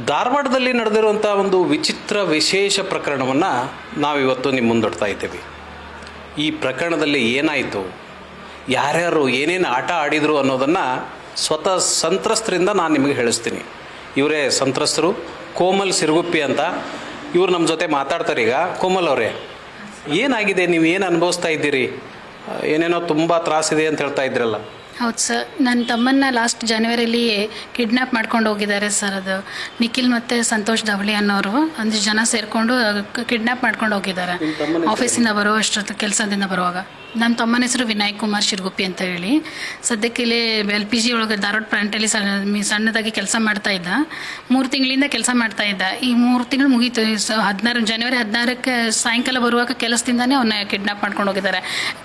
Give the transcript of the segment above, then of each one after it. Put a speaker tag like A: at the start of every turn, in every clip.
A: ಧಾರವಾಡದಲ್ಲಿ ನಡೆದಿರುವಂಥ ಒಂದು ವಿಚಿತ್ರ ವಿಶೇಷ ಪ್ರಕರಣವನ್ನು ನಾವಿವತ್ತು ನಿಮ್ಮ ಮುಂದಿಡ್ತಾ ಇದ್ದೀವಿ. ಈ ಪ್ರಕರಣದಲ್ಲಿ ಏನಾಯಿತು, ಯಾರ್ಯಾರು ಏನೇನು ಆಟ ಆಡಿದರು ಅನ್ನೋದನ್ನು ಸ್ವತಃ ಸಂತ್ರಸ್ತರಿಂದ ನಾನು ನಿಮಗೆ ಹೇಳಿಸ್ತೀನಿ. ಇವರೇ ಸಂತ್ರಸ್ತರು, ಕೋಮಲ್ ಸಿರುಗುಪ್ಪಿ ಅಂತ. ಇವರು ನಮ್ಮ ಜೊತೆ ಮಾತಾಡ್ತಾರೆ. ಈಗ ಕೋಮಲ್ ಅವರೇ, ಏನಾಗಿದೆ, ನೀವು ಏನು ಅನುಭವಿಸ್ತಾ ಇದ್ದೀರಿ? ಏನೇನೋ ತುಂಬ ತ್ರಾಸಿದೆ ಅಂತ ಹೇಳ್ತಾ ಇದ್ರಲ್ಲ.
B: ಹೌದು ಸರ್, ನನ್ನ ತಮ್ಮನ್ನ ಲಾಸ್ಟ್ ಜನವರಿಲಿ ಕಿಡ್ನ್ಯಾಪ್ ಮಾಡ್ಕೊಂಡು ಹೋಗಿದ್ದಾರೆ ಸರ್. ಅದು ನಿಖಿಲ್ ಮತ್ತು ಸಂತೋಷ್ ಧವಳಿ ಅನ್ನೋರು ಒಂದಿಷ್ಟು ಜನ ಸೇರಿಕೊಂಡು ಕಿಡ್ನ್ಯಾಪ್ ಮಾಡ್ಕೊಂಡು ಹೋಗಿದ್ದಾರೆ. ಆಫೀಸಿಂದ ಬರೋ ಅಷ್ಟೊತ್ತು ಕೆಲಸದಿಂದ ಬರುವಾಗ. ನನ್ನ ತಮ್ಮನ ಹೆಸರು ವಿನಾಯಕ್ ಕುಮಾರ್ ಶಿರ್ಗುಪ್ಪಿ ಅಂತ ಹೇಳಿ. ಸದ್ಯಕ್ಕೆ ಇಲ್ಲಿ LPG ಒಳಗೆ ಧಾರವಾಡ ಪ್ಲಾಂಟಲ್ಲಿ ಸಣ್ಣದಾಗಿ ಕೆಲಸ ಮಾಡ್ತಾ ಇದ್ದ. 3 ತಿಂಗಳಿಂದ ಕೆಲಸ ಮಾಡ್ತಾ ಇದ್ದ. ಈ 3 ತಿಂಗಳು ಮುಗೀತು. ಜನವರಿ 16ಕ್ಕೆ ಸಾಯಂಕಾಲ ಬರುವಾಗ ಕೆಲಸದಿಂದಾನೇ ಅವನ್ನ ಕಿಡ್ನಾಪ್ ಮಾಡ್ಕೊಂಡು ಹೋಗಿದ್ದಾರೆ.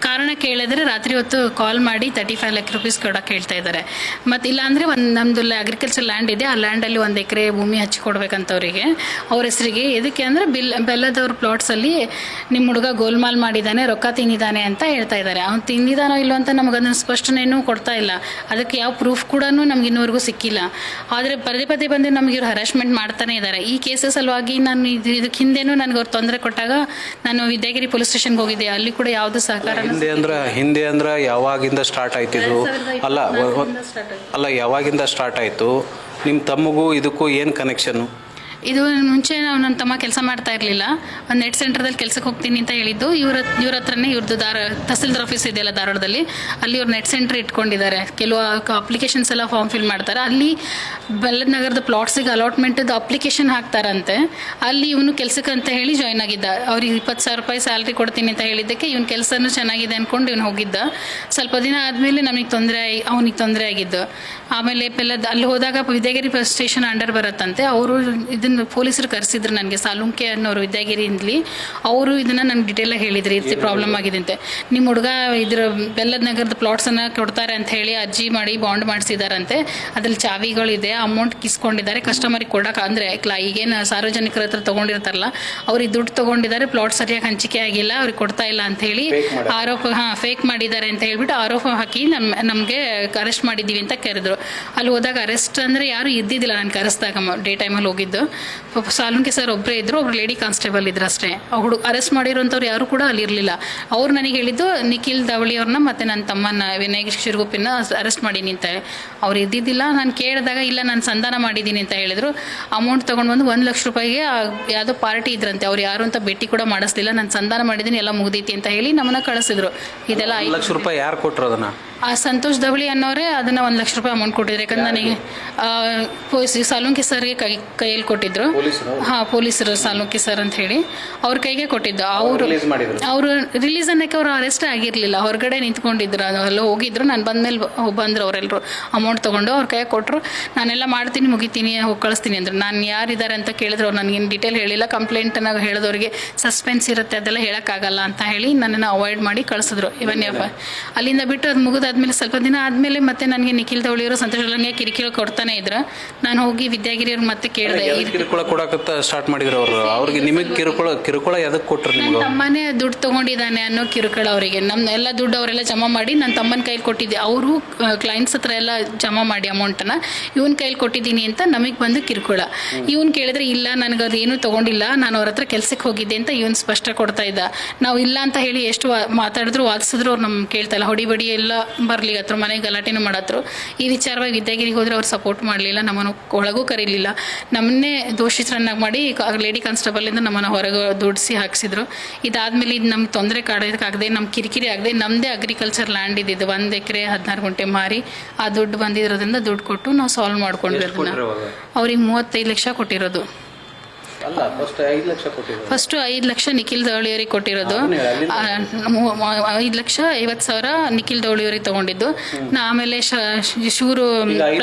B: ಕಾರಣ ಕೇಳಿದ್ರೆ ರಾತ್ರಿ ಹೊತ್ತು ಕಾಲ್ ಮಾಡಿ 35 ಲಕ್ಷ ರೂಪೀಸ್ ಕೊಡೋಕೆ ಹೇಳ್ತಾ ಇದ್ದಾರೆ. ಮತ್ತು ಇಲ್ಲಾಂದರೆ ನಮ್ಮದು ಅಗ್ರಿಕಲ್ಚರ್ ಲ್ಯಾಂಡ್ ಇದೆ, ಆ ಲ್ಯಾಂಡಲ್ಲಿ 1 ಎಕರೆ ಭೂಮಿ ಹಚ್ಚಿಕೊಡ್ಬೇಕಂತ ಅವರಿಗೆ, ಅವ್ರ ಹೆಸರಿಗೆ. ಇದಕ್ಕೆ ಅಂದರೆ ಬೆಲ್ಲದವ್ರ ಪ್ಲಾಟ್ಸಲ್ಲಿ ನಿಮ್ಮ ಹುಡುಗ ಗೋಲ್ಮಾಲ್ ಮಾಡಿದ್ದಾನೆ, ರೊಕ್ಕ ತಿಂದಿದ್ದಾನೆ ಅಂತ ಹೇಳ್ತಾ ಇದ್ದಾರೆ. ಅವ್ನು ತಿಂದಿದ್ದಾನೋ ಇಲ್ಲೋ ಅಂತ ನಮಗದನ್ನು ಸ್ಪಷ್ಟನೇನೂ ಕೊಡ್ತಾ ಇಲ್ಲ. ಅದಕ್ಕೆ ಯಾವ ಪ್ರೂಫ್ ಕೂಡ ನಮ್ಗೆ ಇನ್ನೂವರೆಗೂ ಸಿಕ್ಕಿಲ್ಲ. ಆದರೆ ಪದೇ ಬಂದು ನಮಗೆ ಇವ್ರು ಹರಾಸ್ಮೆಂಟ್ ಮಾಡ್ತಾನೆ ಇದ್ದಾರೆ. ಈ ಕೇಸಸ್ ಸಲುವಾಗಿ ನಾನು ಇದಕ್ಕೆ ಹಿಂದೆನೂ ನನಗೆ ಅವ್ರು ತೊಂದರೆ ಕೊಟ್ಟಾಗ ನಾನು ವಿದ್ಯಾಗಿರಿ ಪೊಲೀಸ್ ಸ್ಟೇಷನ್ಗೆ ಹೋಗಿದ್ದೆ. ಅಲ್ಲಿ ಕೂಡ ಯಾವುದೂ ಸಹಕಾರ.
A: ಹಿಂದೆ ಅಂದ್ರೆ ಯಾವಾಗಿಂದ ಸ್ಟಾರ್ಟ್ ಆಯ್ತಿದ್ದು? ಅಲ್ಲ ಯಾವಾಗಿಂದ ಸ್ಟಾರ್ಟ್ ಆಯಿತು? ನಿಮ್ಮ ತಮ್ಮಗೂ ಇದಕ್ಕೂ ಏನು ಕನೆಕ್ಷನ್ನು?
B: ಇದು ಮುಂಚೆ ನನ್ನ ತಮ್ಮ ಕೆಲಸ ಮಾಡ್ತಾ ಇರಲಿಲ್ಲ. ಒಂದು ನೆಟ್ ಸೆಂಟರ್ದಲ್ಲಿ ಕೆಲಸಕ್ಕೆ ಹೋಗ್ತೀನಿ ಅಂತ ಹೇಳಿದ್ದು. ಇವ್ರ ಹತ್ರನೇ ಇವ್ರದ್ದು ತಹಸೀಲ್ದಾರ್ ಆಫೀಸ್ ಇದೆಯಲ್ಲ ಧಾರವಾಡದಲ್ಲಿ, ಅಲ್ಲಿ ಇವ್ರು ನೆಟ್ ಸೆಂಟರ್ ಇಟ್ಕೊಂಡಿದ್ದಾರೆ. ಕೆಲವು ಅಪ್ಲಿಕೇಶನ್ಸ್ ಎಲ್ಲ ಫಾರ್ಮ್ ಫಿಲ್ ಮಾಡ್ತಾರೆ. ಅಲ್ಲಿ ಬೆಲ್ಲದ ನಗರದ ಪ್ಲಾಟ್ಸಿಗೆ ಅಲಾಟ್ಮೆಂಟದ್ದು ಅಪ್ಲಿಕೇಶನ್ ಹಾಕ್ತಾರಂತೆ. ಅಲ್ಲಿ ಇವನು ಕೆಲಸಕ್ಕೆ ಅಂತ ಹೇಳಿ ಜಾಯ್ನ್ ಆಗಿದ್ದ. ಅವ್ರಿಗೆ 20,000 ರೂಪಾಯಿ ಸ್ಯಾಲ್ರಿ ಕೊಡ್ತೀನಿ ಅಂತ ಹೇಳಿದ್ದಕ್ಕೆ ಇವ್ನ ಕೆಲಸನೂ ಚೆನ್ನಾಗಿದೆ ಅಂದ್ಕೊಂಡು ಇವ್ನು ಹೋಗಿದ್ದ. ಸ್ವಲ್ಪ ದಿನ ಆದಮೇಲೆ ಅವನಿಗೆ ತೊಂದರೆ ಆಗಿದ್ದು. ಆಮೇಲೆ ಅಲ್ಲಿ ಹೋದಾಗ ವಿದ್ಯಾಗಿರಿ ಸ್ಟೇಷನ್ ಅಂಡರ್ ಬರುತ್ತಂತೆ. ಅವರು ಇದನ್ನು ಪೊಲೀಸರು ಕರೆಸಿದ್ರು ನನಗೆ, ಸಾಲುಂಕೆ ಅನ್ನೋರು ವಿದ್ಯಾಗಿರಿಯಿಂದಲಿ. ಅವರು ಇದನ್ನು ನನಗೆ ಡೀಟೇಲಾಗಿ ಹೇಳಿದ್ರು, ಈ ರೀತಿ ಪ್ರಾಬ್ಲಮ್ ಆಗಿದೆ ಅಂತೆ. ನಿಮ್ಮ ಹುಡುಗ ಇದ್ರ ಬೆಲ್ಲದ ನಗರದ ಪ್ಲಾಟ್ಸನ್ನು ಕೊಡ್ತಾರೆ ಅಂತ ಹೇಳಿ ಅರ್ಜಿ ಮಾಡಿ ಬಾಂಡ್ ಮಾಡಿಸಿದಾರಂತೆ. ಅದ್ರಲ್ಲಿ ಚಾವಿಗಳಿದೆ, ಅಮೌಂಟ್ ಕಿಸ್ಕೊಂಡಿದ್ದಾರೆ. ಕಸ್ಟಮರಿಗೆ ಕೊಡೋಕೆ ಅಂದರೆ ಈಗೇನು ಸಾರ್ವಜನಿಕರ ಹತ್ರ ತೊಗೊಂಡಿರ್ತಾರಲ್ಲ, ಅವ್ರಿಗೆ ದುಡ್ಡು ತೊಗೊಂಡಿದ್ದಾರೆ, ಪ್ಲಾಟ್ ಸರಿಯಾಗಿ ಹಂಚಿಕೆ ಆಗಿಲ್ಲ, ಅವ್ರಿಗೆ ಕೊಡ್ತಾ ಇಲ್ಲ ಅಂತ ಹೇಳಿ ಆರೋಪ ಫೇಕ್ ಮಾಡಿದ್ದಾರೆ ಅಂತ ಹೇಳ್ಬಿಟ್ಟು ಆರೋಪ ಹಾಕಿ ನಮಗೆ ಅರೆಸ್ಟ್ ಮಾಡಿದ್ದೀವಿ ಅಂತ ಕರೆದ್ರು. ಅಲ್ಲಿ ಹೋದಾಗ ಅರೆಸ್ಟ್ ಅಂದರೆ ಯಾರು ಇದ್ದಿದ್ದಿಲ್ಲ. ನಾನು ಕರೆಸ್ದಾಗ ಡೇ ಟೈಮಲ್ಲಿ ಹೋಗಿದ್ದು. ಸಾಲುಂಕೆ ಸರ್ ಒಬ್ಬರೇ ಇದ್ರು, ಒಬ್ರು ಲೇಡಿ ಕಾನ್ಸ್ಟೇಬಲ್ ಇದ್ರು ಅಷ್ಟೇ. ಅರೆಸ್ಟ್ ಮಾಡಿರೋಂಥವ್ರು ಯಾರು ಕೂಡ ಅಲ್ಲಿ ಇರಲಿಲ್ಲ. ಅವ್ರು ನನಗೆ ಹೇಳಿದ್ದು ನಿಖಿಲ್ ಧವಳಿ ಅವ್ರನ್ನ ಮತ್ತು ನನ್ನ ತಮ್ಮನ ವಿನಾಯಕ್ ಶಿರ್ಗುಪ್ಪಿನ ಅರೆಸ್ಟ್ ಮಾಡೀನಿ ಅಂತ. ಅವ್ರು ಇದ್ದಿದ್ದಿಲ್ಲ. ನಾನು ಕೇಳಿದಾಗ ಇಲ್ಲ ನಾನು ಸಂಧಾನ ಮಾಡಿದ್ದೀನಿ ಅಂತ ಹೇಳಿದ್ರು. ಅಮೌಂಟ್ ತೊಗೊಂಡು ಬಂದು 1 ಲಕ್ಷ ರೂಪಾಯಿಗೆ ಯಾವುದೋ ಪಾರ್ಟಿ ಇದ್ರಂತೆ. ಅವ್ರು ಯಾರು ಅಂತ ಭೇಟಿ ಕೂಡ ಮಾಡಿಸ್ಲಿಲ್ಲ. ನಾನು ಸಂಧಾನ ಮಾಡಿದ್ದೀನಿ, ಎಲ್ಲ ಮುಗ್ದೈತಿ ಅಂತ ಹೇಳಿ ನಮ್ಮನ್ನ ಕಳಿಸಿದ್ರು. ಇದೆಲ್ಲ
A: 1 ಲಕ್ಷ ರೂಪಾಯಿ ಯಾರು ಕೊಟ್ಟರು ಅದನ್ನು?
B: ಆ ಸಂತೋಷ್ ಧವಳಿ ಅನ್ನೋರೇ ಅದನ್ನು 1 ಲಕ್ಷ ರೂಪಾಯಿ ಅಮೌಂಟ್ ಕೊಟ್ಟಿದ್ರು. ಯಾಕಂದ್ರೆ ನನಗೆ ಸಾಲುಂಕೆ ಸರ್ಗೆ ಕೈಯಲ್ಲಿ ಕೊಟ್ಟಿದ್ರು. ಪೊಲೀಸರು ಸಾಲುಂಕೆ ಸರ್ ಅಂತ ಹೇಳಿ ಅವ್ರ ಕೈಗೆ ಕೊಟ್ಟಿದ್ದು. ಅವರು ರಿಲೀಸ್ ಅನ್ನಕ್ಕೆ ಅವರು ಅರೆಸ್ಟ್ ಆಗಿರಲಿಲ್ಲ, ಹೊರಗಡೆ ನಿಂತ್ಕೊಂಡಿದ್ರು. ಅದೆಲ್ಲ ಹೋಗಿದ್ರು. ನಾನು ಬಂದರು ಅವರೆಲ್ಲರೂ ಅಮೌಂಟ್ ತೊಗೊಂಡು ಅವ್ರ ಕೈಗೆ ಕೊಟ್ಟರು. ನಾನೆಲ್ಲ ಮಾಡ್ತೀನಿ, ಮುಗಿತೀನಿ, ಹೋಗಿ ಕಳಿಸ್ತೀನಿ ಅಂದರು. ನಾನು ಯಾರಿದ್ದಾರೆ ಅಂತ ಕೇಳಿದ್ರು. ಅವ್ರು ನನಗೇನು ಡೀಟೇಲ್ ಹೇಳಿಲ್ಲ. ಕಂಪ್ಲೇಂಟನ್ನು ಹೇಳಿದವ್ರಿಗೆ ಸಸ್ಪೆನ್ಸ್ ಇರುತ್ತೆ, ಅದೆಲ್ಲ ಹೇಳೋಕ್ಕಾಗಲ್ಲ ಅಂತ ಹೇಳಿ ನನ್ನನ್ನು ಅವಾಯ್ಡ್ ಮಾಡಿ ಕಳಿಸಿದ್ರು. ಅಲ್ಲಿಂದ ಬಿಟ್ಟು ಅದು ಮುಗಿದಾದ್ಮೇಲೆ ಸ್ವಲ್ಪ ದಿನ ಆದಮೇಲೆ ಮತ್ತೆ ನನಗೆ ನಿಖಿಲ್ ಧವಳಿಯವರು ಸಂತೋಷ್ ಕಿರಿಕಿರಿ ಕೊಡ್ತಾನೆ ಇದ್ರು. ನಾನು ಹೋಗಿ ವಿದ್ಯಾಗಿರಿಯವ್ರಿಗೆ ಮತ್ತೆ ಕೇಳಿದೆ.
A: ಕಿರುಕುಳ ಕೊಡಕ್ಕೆ ಸ್ಟಾರ್ಟ್ ಮಾಡಿದ್ರು ಅವರು. ಅವ್ರಿಗೆ ನಿಮಗೆ ಕಿರುಕುಳ ಎದಕ್ಕೆ ಕೊಟ್ಟರು?
B: ನನ್ನ ತಮ್ಮನೇ ದುಡ್ಡು ತೊಗೊಂಡಿದ್ದಾನೆ ಅನ್ನೋ ಕಿರುಕುಳ ಅವರಿಗೆ. ಎಲ್ಲ ದುಡ್ಡು ಅವರೆಲ್ಲ ಜಮಾ ಮಾಡಿ ನನ್ನ ತಮ್ಮನ ಕೈಲಿ ಕೊಟ್ಟಿದ್ದೆ. ಅವರು ಕ್ಲೈಂಟ್ಸ್ ಹತ್ರ ಎಲ್ಲ ಜಮಾ ಮಾಡಿ ಅಮೌಂಟನ್ನು ಇವನ್ ಕೈಲಿ ಕೊಟ್ಟಿದ್ದೀನಿ ಅಂತ ನಮಗೆ ಬಂದು ಕಿರುಕುಳ. ಇವನ್ ಕೇಳಿದ್ರೆ ಇಲ್ಲ ನನಗೆ ಅದು ಏನೂ ತೊಗೊಂಡಿಲ್ಲ, ನಾನು ಅವ್ರ ಹತ್ರ ಕೆಲಸಕ್ಕೆ ಹೋಗಿದ್ದೆ ಅಂತ ಇವನ್ ಸ್ಪಷ್ಟ ಕೊಡ್ತಾ ಇದ್ದ. ನಾವು ಇಲ್ಲ ಅಂತ ಹೇಳಿ ಎಷ್ಟು ಮಾತಾಡಿದ್ರು ವಾದಿಸಿದ್ರು ಅವ್ರು ನಮ್ಗೆ ಕೇಳ್ತಾ ಇಲ್ಲ. ಹೊಡಿ ಎಲ್ಲ ಬರ್ಲಿಕ್ಕೆ ಹತ್ರ ಮನೆಗೆ ಗಲಾಟೆನೂ ಮಾಡತ್ರು. ಈ ವಿಚಾರವಾಗಿ ವಿದ್ಯಾಗಿರಿಗೆ ಹೋದ್ರೆ ಅವ್ರು ಸಪೋರ್ಟ್ ಮಾಡಲಿಲ್ಲ, ನಮ್ಮನ್ನು ಒಳಗೂ ಕರೀಲಿಲ್ಲ. ನಮ್ಮನ್ನೇ ದೋಷಿತರನ್ನಾಗಿ ಮಾಡಿ ಲೇಡಿ ಕಾನ್ಸ್ಟೇಬಲಿಂದ ನಮ್ಮನ್ನು ಹೊರಗೆ ದುಡ್ಡಿಸಿ ಹಾಕ್ಸಿದ್ರು. ಇದಾದ್ಮೇಲೆ ಇದು ನಮ್ಗೆ ತೊಂದರೆ ಕಾಡೋದಕ್ಕಾಗದೆ, ನಮ್ಮ ಕಿರಿಕಿರಿ ಆಗದೆ, ನಮ್ಮದೇ ಅಗ್ರಿಕಲ್ಚರ್ ಲ್ಯಾಂಡ್ ಇದ್ದಿದ್ದು 1 ಎಕರೆ 16 ಗುಂಟೆ ಮಾರಿ ಆ ದುಡ್ಡು ಬಂದಿರೋದ್ರಿಂದ ದುಡ್ಡು ಕೊಟ್ಟು ನಾವು ಸಾಲ್ವ್ ಮಾಡ್ಕೊಂಡ್ವಿ ಅದನ್ನ. ಅವ್ರಿಗೆ 35 ಲಕ್ಷ ಕೊಟ್ಟಿರೋದು. ಫಸ್ಟ್ 5 ಲಕ್ಷ ನಿಖಿಲ್ ಧವಳಿಯವರಿಗೆ ಕೊಟ್ಟಿರೋದು. 5,50,000 ನಿಖಿಲ್ ಧವಳಿಯವರಿಗೆ ತಗೊಂಡಿದ್ದು. ಆಮೇಲೆ ಶೂರು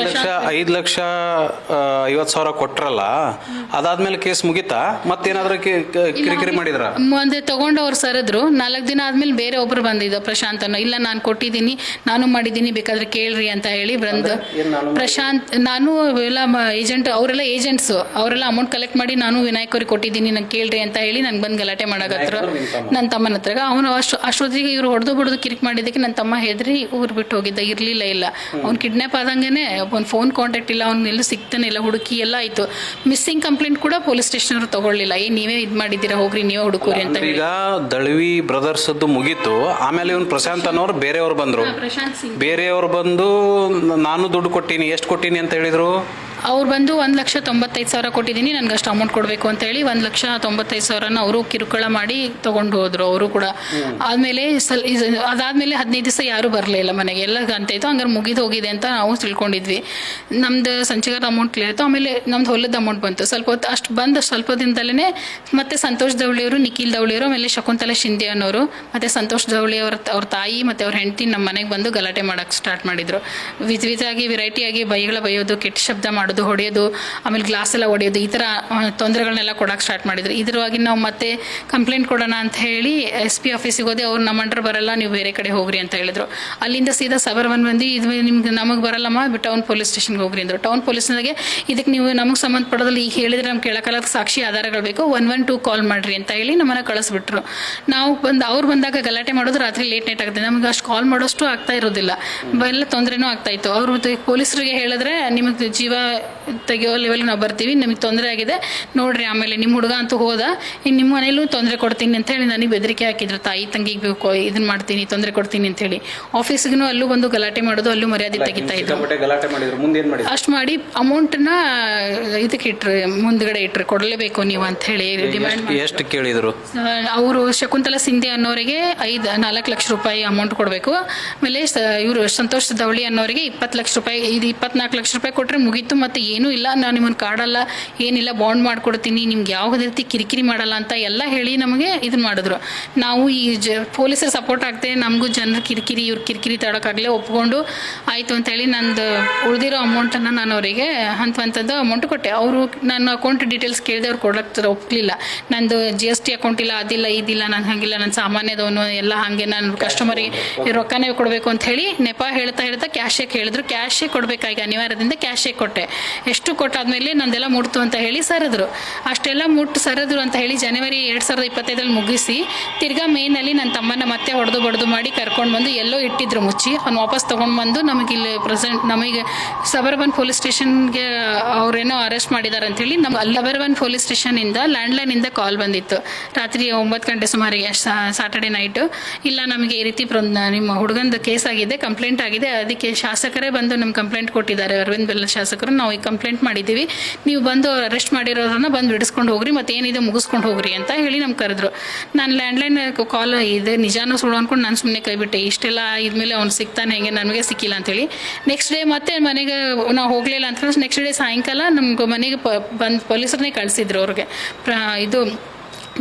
A: 5 ಲಕ್ಷ 50,000 ಕೊಟ್ರಲ್ಲ, ಅದಾದ್ಮೇಲೆ ಕೇಸ್ ಮುಗಿತಾ? ಮತ್ತೇನಾದ್ರೂ ಕಿರಿಕಿರಿ ಮಾಡಿದ್ರ?
B: ಮುಂದೆ ತಗೊಂಡವ್ರು ಸರಿದ್ರು. 4 ದಿನ ಆದ್ಮೇಲೆ ಬೇರೆ ಒಬ್ರು ಬಂದಿದ್ದು, ಪ್ರಶಾಂತ್ ಅನ್ನೋ. ಇಲ್ಲ ನಾನು ಕೊಟ್ಟಿದ್ದೀನಿ, ನಾನು ಮಾಡಿದ್ದೀನಿ, ಬೇಕಾದ್ರೆ ಕೇಳ್ರಿ ಅಂತ ಹೇಳಿ ಬಂದು. ಪ್ರಶಾಂತ್, ನಾನು ಎಲ್ಲ ಏಜೆಂಟ್, ಅವರೆಲ್ಲ ಏಜೆಂಟ್ಸು, ಅವರೆಲ್ಲ ಅಮೌಂಟ್ ಕಲೆಕ್ಟ್ ಮಾಡಿ ನಾನು ವಿನಾಯಕ್ ಅವ್ರಿಗೆ ಕೊಟ್ಟಿದ್ದೀನಿ ನಂಗೆ ಕೇಳ್ರಿ ಅಂತ ಹೇಳಿ ನಂಗೆ ಬಂದು ಗಲಾಟೆ ಮಾಡಕತ್ರು ನನ್ನ ತಮ್ಮನ ಹತ್ರ. ಅವನು ಅಷ್ಟೊತ್ತಿಗೆ ಇವ್ರು ಹೊಡೆದು ಬಿಡೋದು ಕಿರಿಕ್ ಮಾಡಿದ್ದಕ್ಕೆ ನನ್ನ ತಮ್ಮ ಹೆದ್ರಿ ಊರು ಬಿಟ್ಟು ಹೋಗಿದ್ದ, ಇಲ್ಲ ಅವ್ನು ಕಿಡ್ನಾಪ್ ಆದಂಗೆ ಒಂದು ಫೋನ್ ಕಾಂಟ್ಯಾಕ್ಟ್ ಇಲ್ಲ, ಅವ್ನು ಎಲ್ಲೂ ಸಿಗ್ತಾನೆ ಇಲ್ಲ, ಹುಡುಕಿ ಎಲ್ಲ ಆಯಿತು. ಮಿಸ್ಸಿಂಗ್ ಕಂಪ್ಲೇಂಟ್ ಕೂಡ ಪೊಲೀಸ್ ಸ್ಟೇಷನ್ ಅವರು ತಗೊಳ್ಳಿಲ್ಲ, ನೀವೇ ಇದು ಮಾಡಿದ್ದೀರಾ ಹೋಗ್ರಿ ನೀವೇ ಹುಡುಕೂರಿ ಅಂತ.
A: ಈಗ ದಳವಿ ಬ್ರದರ್ಸ್ ಮುಗೀತು, ಆಮೇಲೆ ಇವನು ಪ್ರಶಾಂತ್ ಅನ್ನೋರು ಬೇರೆಯವ್ರು ಬಂದರು. ಬೇರೆಯವ್ರು ಬಂದು ನಾನು ದುಡ್ಡು ಕೊಟ್ಟೀನಿ, ಎಷ್ಟು ಕೊಟ್ಟೀನಿ ಅಂತ ಹೇಳಿದರು.
B: ಅವ್ರು ಬಂದು 1,95,000 ಕೊಟ್ಟಿದ್ದೀನಿ, ನನಗೆ ಅಷ್ಟು ಅಮೌಂಟ್ ಕೊಡಬೇಕು ಅಂತ ಹೇಳಿ 1,95,000 ಅವರು ಕಿರುಕುಳ ಮಾಡಿ ತೊಗೊಂಡು ಹೋದ್ರು ಅವರು ಕೂಡ. ಆದಮೇಲೆ ಅದಾದಮೇಲೆ 15 ದಿವಸ ಯಾರೂ ಬರಲಿಲ್ಲ ಮನೆಗೆ, ಎಲ್ಲ ಅಂತಾಯಿತು. ಹಂಗಾರೆ ಮುಗಿದು ಹೋಗಿದೆ ಅಂತ ನಾವು ತಿಳ್ಕೊಂಡಿದ್ವಿ. ನಮ್ದು ಸಂಚಿಗಾರ ಅಮೌಂಟ್ ಕ್ಲಿಯರ್ ಆಯಿತು. ಆಮೇಲೆ ನಮ್ದು ಹೊಲದ ಅಮೌಂಟ್ ಬಂತು. ಸ್ವಲ್ಪ ಹೊತ್ತು ಅಷ್ಟು ಬಂದು ಸ್ವಲ್ಪ ದಿನದಲ್ಲೇ ಮತ್ತೆ ಸಂತೋಷ್ ದವಳಿಯವರು, ನಿಖಿಲ್ ದವಳಿಯವರು, ಆಮೇಲೆ ಶಕುಂತಲಾ ಶಿಂದೆ ಅನ್ನೋರು, ಮತ್ತು ಸಂತೋಷ್ ದವಳಿ ಅವ್ರ ತಾಯಿ ಮತ್ತು ಅವ್ರ ಹೆಂಡತಿ ನಮ್ಮ ಮನೆಗೆ ಬಂದು ಗಲಾಟೆ ಮಾಡೋಕ್ಕೆ ಸ್ಟಾರ್ಟ್ ಮಾಡಿದರು. ವಿಧಾಗಿ ವೆರೈಟಿಯಾಗಿ ಬೈಯೋದು, ಕೆಟ್ಟ ಶಬ್ದ ಮಾಡೋದು, ಹೊಡೆಯೋದು, ಆಮೇಲೆ ಗ್ಲಾಸ್ ಎಲ್ಲ ಹೊಡೆಯೋದು, ಈ ಥರ ತೊಂದರೆಗಳನ್ನೆಲ್ಲ ಕೊಡೋಕೆ ಸ್ಟಾರ್ಟ್ ಮಾಡಿದ್ರು. ಇದರವಾಗಿ ನಾವು ಮತ್ತೆ ಕಂಪ್ಲೇಂಟ್ ಕೊಡೋಣ ಅಂತ ಹೇಳಿ SP ಆಫೀಸಿಗೆ ಹೋದೆ. ಅವ್ರು ನಮ್ಮ ಅಂಡರ್ ಬರಲ್ಲ, ನೀವು ಬೇರೆ ಕಡೆ ಹೋಗ್ರಿ ಅಂತ ಹೇಳಿದ್ರು. ಅಲ್ಲಿಂದ ಸೀದಾ ಸಬರ್ಬನ್ ಬಂದು ಇದು ನಮಗೆ ಬರಲ್ಲಮ್ಮ, ಟೌನ್ ಪೊಲೀಸ್ ಸ್ಟೇಷನ್ಗೆ ಹೋಗ್ರಿ ಅಂದರು. ಟೌನ್ ಪೊಲೀಸ್ನಾಗೆ ಇದಕ್ಕೆ ನೀವು ನಮಗೆ ಸಂಬಂಧಪಡೋದಲ್ಲಿ ಈಗ ಹೇಳಿದ್ರೆ ನಮ್ಗೆ ಕೇಳೋಕ್ಕಲ್ಲ, ಸಾಕ್ಷಿ ಆಧಾರಗಳು ಬೇಕು, 112 ಕಾಲ್ ಮಾಡಿರಿ ಅಂತ ಹೇಳಿ ನಮ್ಮನ್ನು ಕಳಿಸ್ಬಿಟ್ರು. ನಾವು ಅವ್ರು ಬಂದಾಗ ಗಲಾಟೆ ಮಾಡೋದು ರಾತ್ರಿ ಲೇಟ್ ನೈಟ್ ಆಗುತ್ತೆ, ನಮ್ಗೆ ಅಷ್ಟು ಕಾಲ್ ಮಾಡೋಷ್ಟು ಆಗ್ತಾ ಇರೋದಿಲ್ಲ, ಎಲ್ಲ ತೊಂದರೆನೂ ಆಗ್ತಾಯಿತ್ತು. ಅವರು ಪೊಲೀಸರಿಗೆ ಹೇಳಿದ್ರೆ ನಿಮಗೆ ಜೀವ ತೆಗೆಯೋ ಲೆವೆಲ್ಗೆ ನಾವು ಬರ್ತೀವಿ, ನಿಮಗೆ ತೊಂದರೆ ಆಗಿದೆ ನೋಡ್ರಿ, ಆಮೇಲೆ ನಿಮ್ಮ ಹುಡುಗ ಅಂತೂ ಹೋದ, ಇನ್ನು ನಿಮ್ಮ ಮನೇಲೂ ತೊಂದರೆ ಕೊಡ್ತೀನಿ ಅಂತ ಹೇಳಿ ನನಗೆ ಬೆದರಿಕೆ ಹಾಕಿದ್ರು. ತಾಯಿ ತಂಗಿಗೆ ಬೇಕು ಇದನ್ನು ಮಾಡ್ತೀನಿ, ತೊಂದರೆ ಕೊಡ್ತೀನಿ ಅಂತ ಹೇಳಿ. ಆಫೀಸ್ಗೂ ಅಲ್ಲೂ ಬಂದು ಗಲಾಟೆ ಮಾಡೋದು, ಅಲ್ಲೂ ಮರ್ಯಾದೆ ತೆಗಿತಾ ಇದ್ರು. ಅಷ್ಟು ಮಾಡಿ ಅಮೌಂಟನ್ನ ಇದಕ್ಕೆ ಇಟ್ರು, ಮುಂದ್ಗಡೆ ಇಟ್ರು, ಕೊಡಲೇಬೇಕು ನೀವು ಅಂತ ಹೇಳಿ ಡಿಮ್ಯಾಂಡ್.
A: ಎಷ್ಟು ಕೇಳಿದ್ರು
B: ಅವರು? ಶಕುಂತಲಾ ಸಿಂಧೆ ಅನ್ನೋರಿಗೆ 4 ಲಕ್ಷ ರೂಪಾಯಿ ಅಮೌಂಟ್ ಕೊಡಬೇಕು. ಆಮೇಲೆ ಇವರು ಸಂತೋಷ್ ದವಳಿ ಅನ್ನೋರಿಗೆ 20 ಲಕ್ಷ ರೂಪಾಯಿ, ಇದು 24 ಲಕ್ಷ ರೂಪಾಯಿ ಕೊಟ್ಟರೆ ಮುಗೀತು, ಮತ್ತು ಏನೂ ಇಲ್ಲ, ನಾನು ನಿಮ್ಮನ್ನು ಕಾಡಲ್ಲ, ಏನಿಲ್ಲ, ಬಾಂಡ್ ಮಾಡ್ಕೊಡ್ತೀನಿ, ನಿಮ್ಗೆ ಯಾವುದೇ ರೀತಿ ಕಿರಿಕಿರಿ ಮಾಡಲ್ಲ ಅಂತ ಎಲ್ಲ ಹೇಳಿ ನಮಗೆ ಇದನ್ನ ಮಾಡಿದ್ರು. ನಾವು ಈ ಪೊಲೀಸರು ಸಪೋರ್ಟ್ ಆಗ್ತೇ, ನಮಗೂ ಜನರು ಇವ್ರು ಕಿರಿಕಿರಿ ತಡೋಕ್ಕಾಗಲೇ ಒಪ್ಕೊಂಡು ಆಯಿತು ಅಂತೇಳಿ ನಂದು ಉಳಿದಿರೋ ಅಮೌಂಟನ್ನು ನಾನು ಅವರಿಗೆ ಹಂತದ್ದು ಅಮೌಂಟ್ ಕೊಟ್ಟೆ. ಅವರು ನನ್ನ ಅಕೌಂಟ್ ಡೀಟೇಲ್ಸ್ ಕೇಳಿದೆ, ಅವ್ರು ಕೊಡೋಕ್ಕೆ ಒಪ್ಪಲಿಲ್ಲ. ನಂದು GST ಅಕೌಂಟ್ ಇಲ್ಲ, ಅದಿಲ್ಲ ಇದಿಲ್ಲ, ನಾನು ಹಾಗಿಲ್ಲ, ನನ್ನ ಸಾಮಾನ್ಯದವನು ಎಲ್ಲ ಹಾಗೆ, ನಾನು ಕಸ್ಟಮರಿಗೆ ರೊಕ್ಕನೇ ಕೊಡಬೇಕು ಅಂತ ಹೇಳಿ ನೆಪ ಹೇಳ್ತಾ ಕ್ಯಾಶೇ ಕೇಳಿದ್ರು. ಕ್ಯಾಶೇ ಕೊಡಬೇಕಾಗಿ ಅನಿವಾರ್ಯದಿಂದ ಕ್ಯಾಶೇ ಕೊಟ್ಟೆ. ಎಷ್ಟು ಕೊಟ್ಟಾದ್ಮೇಲೆ ನಂದೆಲ್ಲ ಮುಟ್ತು ಅಂತ ಹೇಳಿ ಸರಿದ್ರು. ಅಷ್ಟೆಲ್ಲ ಸರಿದ್ರು ಅಂತ ಹೇಳಿ ಜನವರಿ 2025 ಮುಗಿಸಿ ತಿರ್ಗಾ ಮೇನಲ್ಲಿ ನನ್ನ ತಮ್ಮನ ಮತ್ತೆ ಹೊಡೆದು ಮಾಡಿ ಕರ್ಕೊಂಡು ಬಂದು ಎಲ್ಲೋ ಇಟ್ಟಿದ್ರು ಮುಚ್ಚಿ. ಅವ್ನು ವಾಪಸ್ ತೊಗೊಂಡು ಬಂದು ನಮಗೆ ಸಬರ್ಬನ್ ಪೊಲೀಸ್ ಸ್ಟೇಷನ್ಗೆ ಅವರೇನೋ ಅರೆಸ್ಟ್ ಮಾಡಿದ್ದಾರೆ ಅಂತೇಳಿ ನಮ್ಮ ಸಬರ್ಬನ್ ಪೊಲೀಸ್ ಸ್ಟೇಷನಿಂದ ಲ್ಯಾಂಡ್ಲೈನಿಂದ ಕಾಲ್ ಬಂದಿತ್ತು ರಾತ್ರಿ 9 ಗಂಟೆ ಸುಮಾರಿಗೆ, ಸಾಟರ್ಡೆ ನೈಟು. ಇಲ್ಲ ನಮಗೆ ಈ ರೀತಿ ನಿಮ್ಮ ಹುಡುಗಂದು ಕೇಸ್ ಆಗಿದೆ, ಕಂಪ್ಲೇಂಟ್ ಆಗಿದೆ, ಅದಕ್ಕೆ ಶಾಸಕರೇ ಬಂದು ನಮ್ಗೆ ಕಂಪ್ಲೇಂಟ್ ಕೊಟ್ಟಿದ್ದಾರೆ, ಅರವಿಂದ್ ಬೆಲ್ಲ ಶಾಸಕರು, ನಾವು ಈಗ ಕಂಪ್ಲೇಂಟ್ ಮಾಡಿದ್ದೀವಿ, ನೀವು ಬಂದು ಅರೆಸ್ಟ್ ಮಾಡಿರೋರನ್ನ ಬಂದು ಬಿಡಿಸ್ಕೊಂಡು ಹೋಗ್ರಿ, ಮತ್ತೆ ಏನಿದೆ ಮುಗಿಸ್ಕೊಂಡು ಹೋಗ್ರಿ ಅಂತ ಹೇಳಿ ನಮ್ಗೆ ಕರೆದ್ರು. ನಾನು ಲ್ಯಾಂಡ್ಲೈನ್ ಕಾಲ್ ಇದೆ ನಿಜಾನೂ ಸುಳ್ಳು ಅಂದ್ಕೊಂಡು ನಾನು ಸುಮ್ಮನೆ ಕೈಬಿಟ್ಟೆ. ಇಷ್ಟೆಲ್ಲ ಇದ್ಮೇಲೆ ಅವ್ನು ಸಿಗ್ತಾನೆ ಹೆಂಗೆ, ನನಗೆ ಸಿಕ್ಕಿಲ್ಲ ಅಂತೇಳಿ. ನೆಕ್ಸ್ಟ್ ಡೇ ಮತ್ತೆ ಮನೆಗೆ ನಾವು ಹೋಗಲಿಲ್ಲ ಅಂತ ನೆಕ್ಸ್ಟ್ ಡೇ ಸಾಯಂಕಾಲ ನಮ್ಗೆ ಮನೆಗೆ ಬಂದು ಪೊಲೀಸರನ್ನೇ ಕಳಿಸಿದ್ರು. ಅವ್ರಿಗೆ ಇದು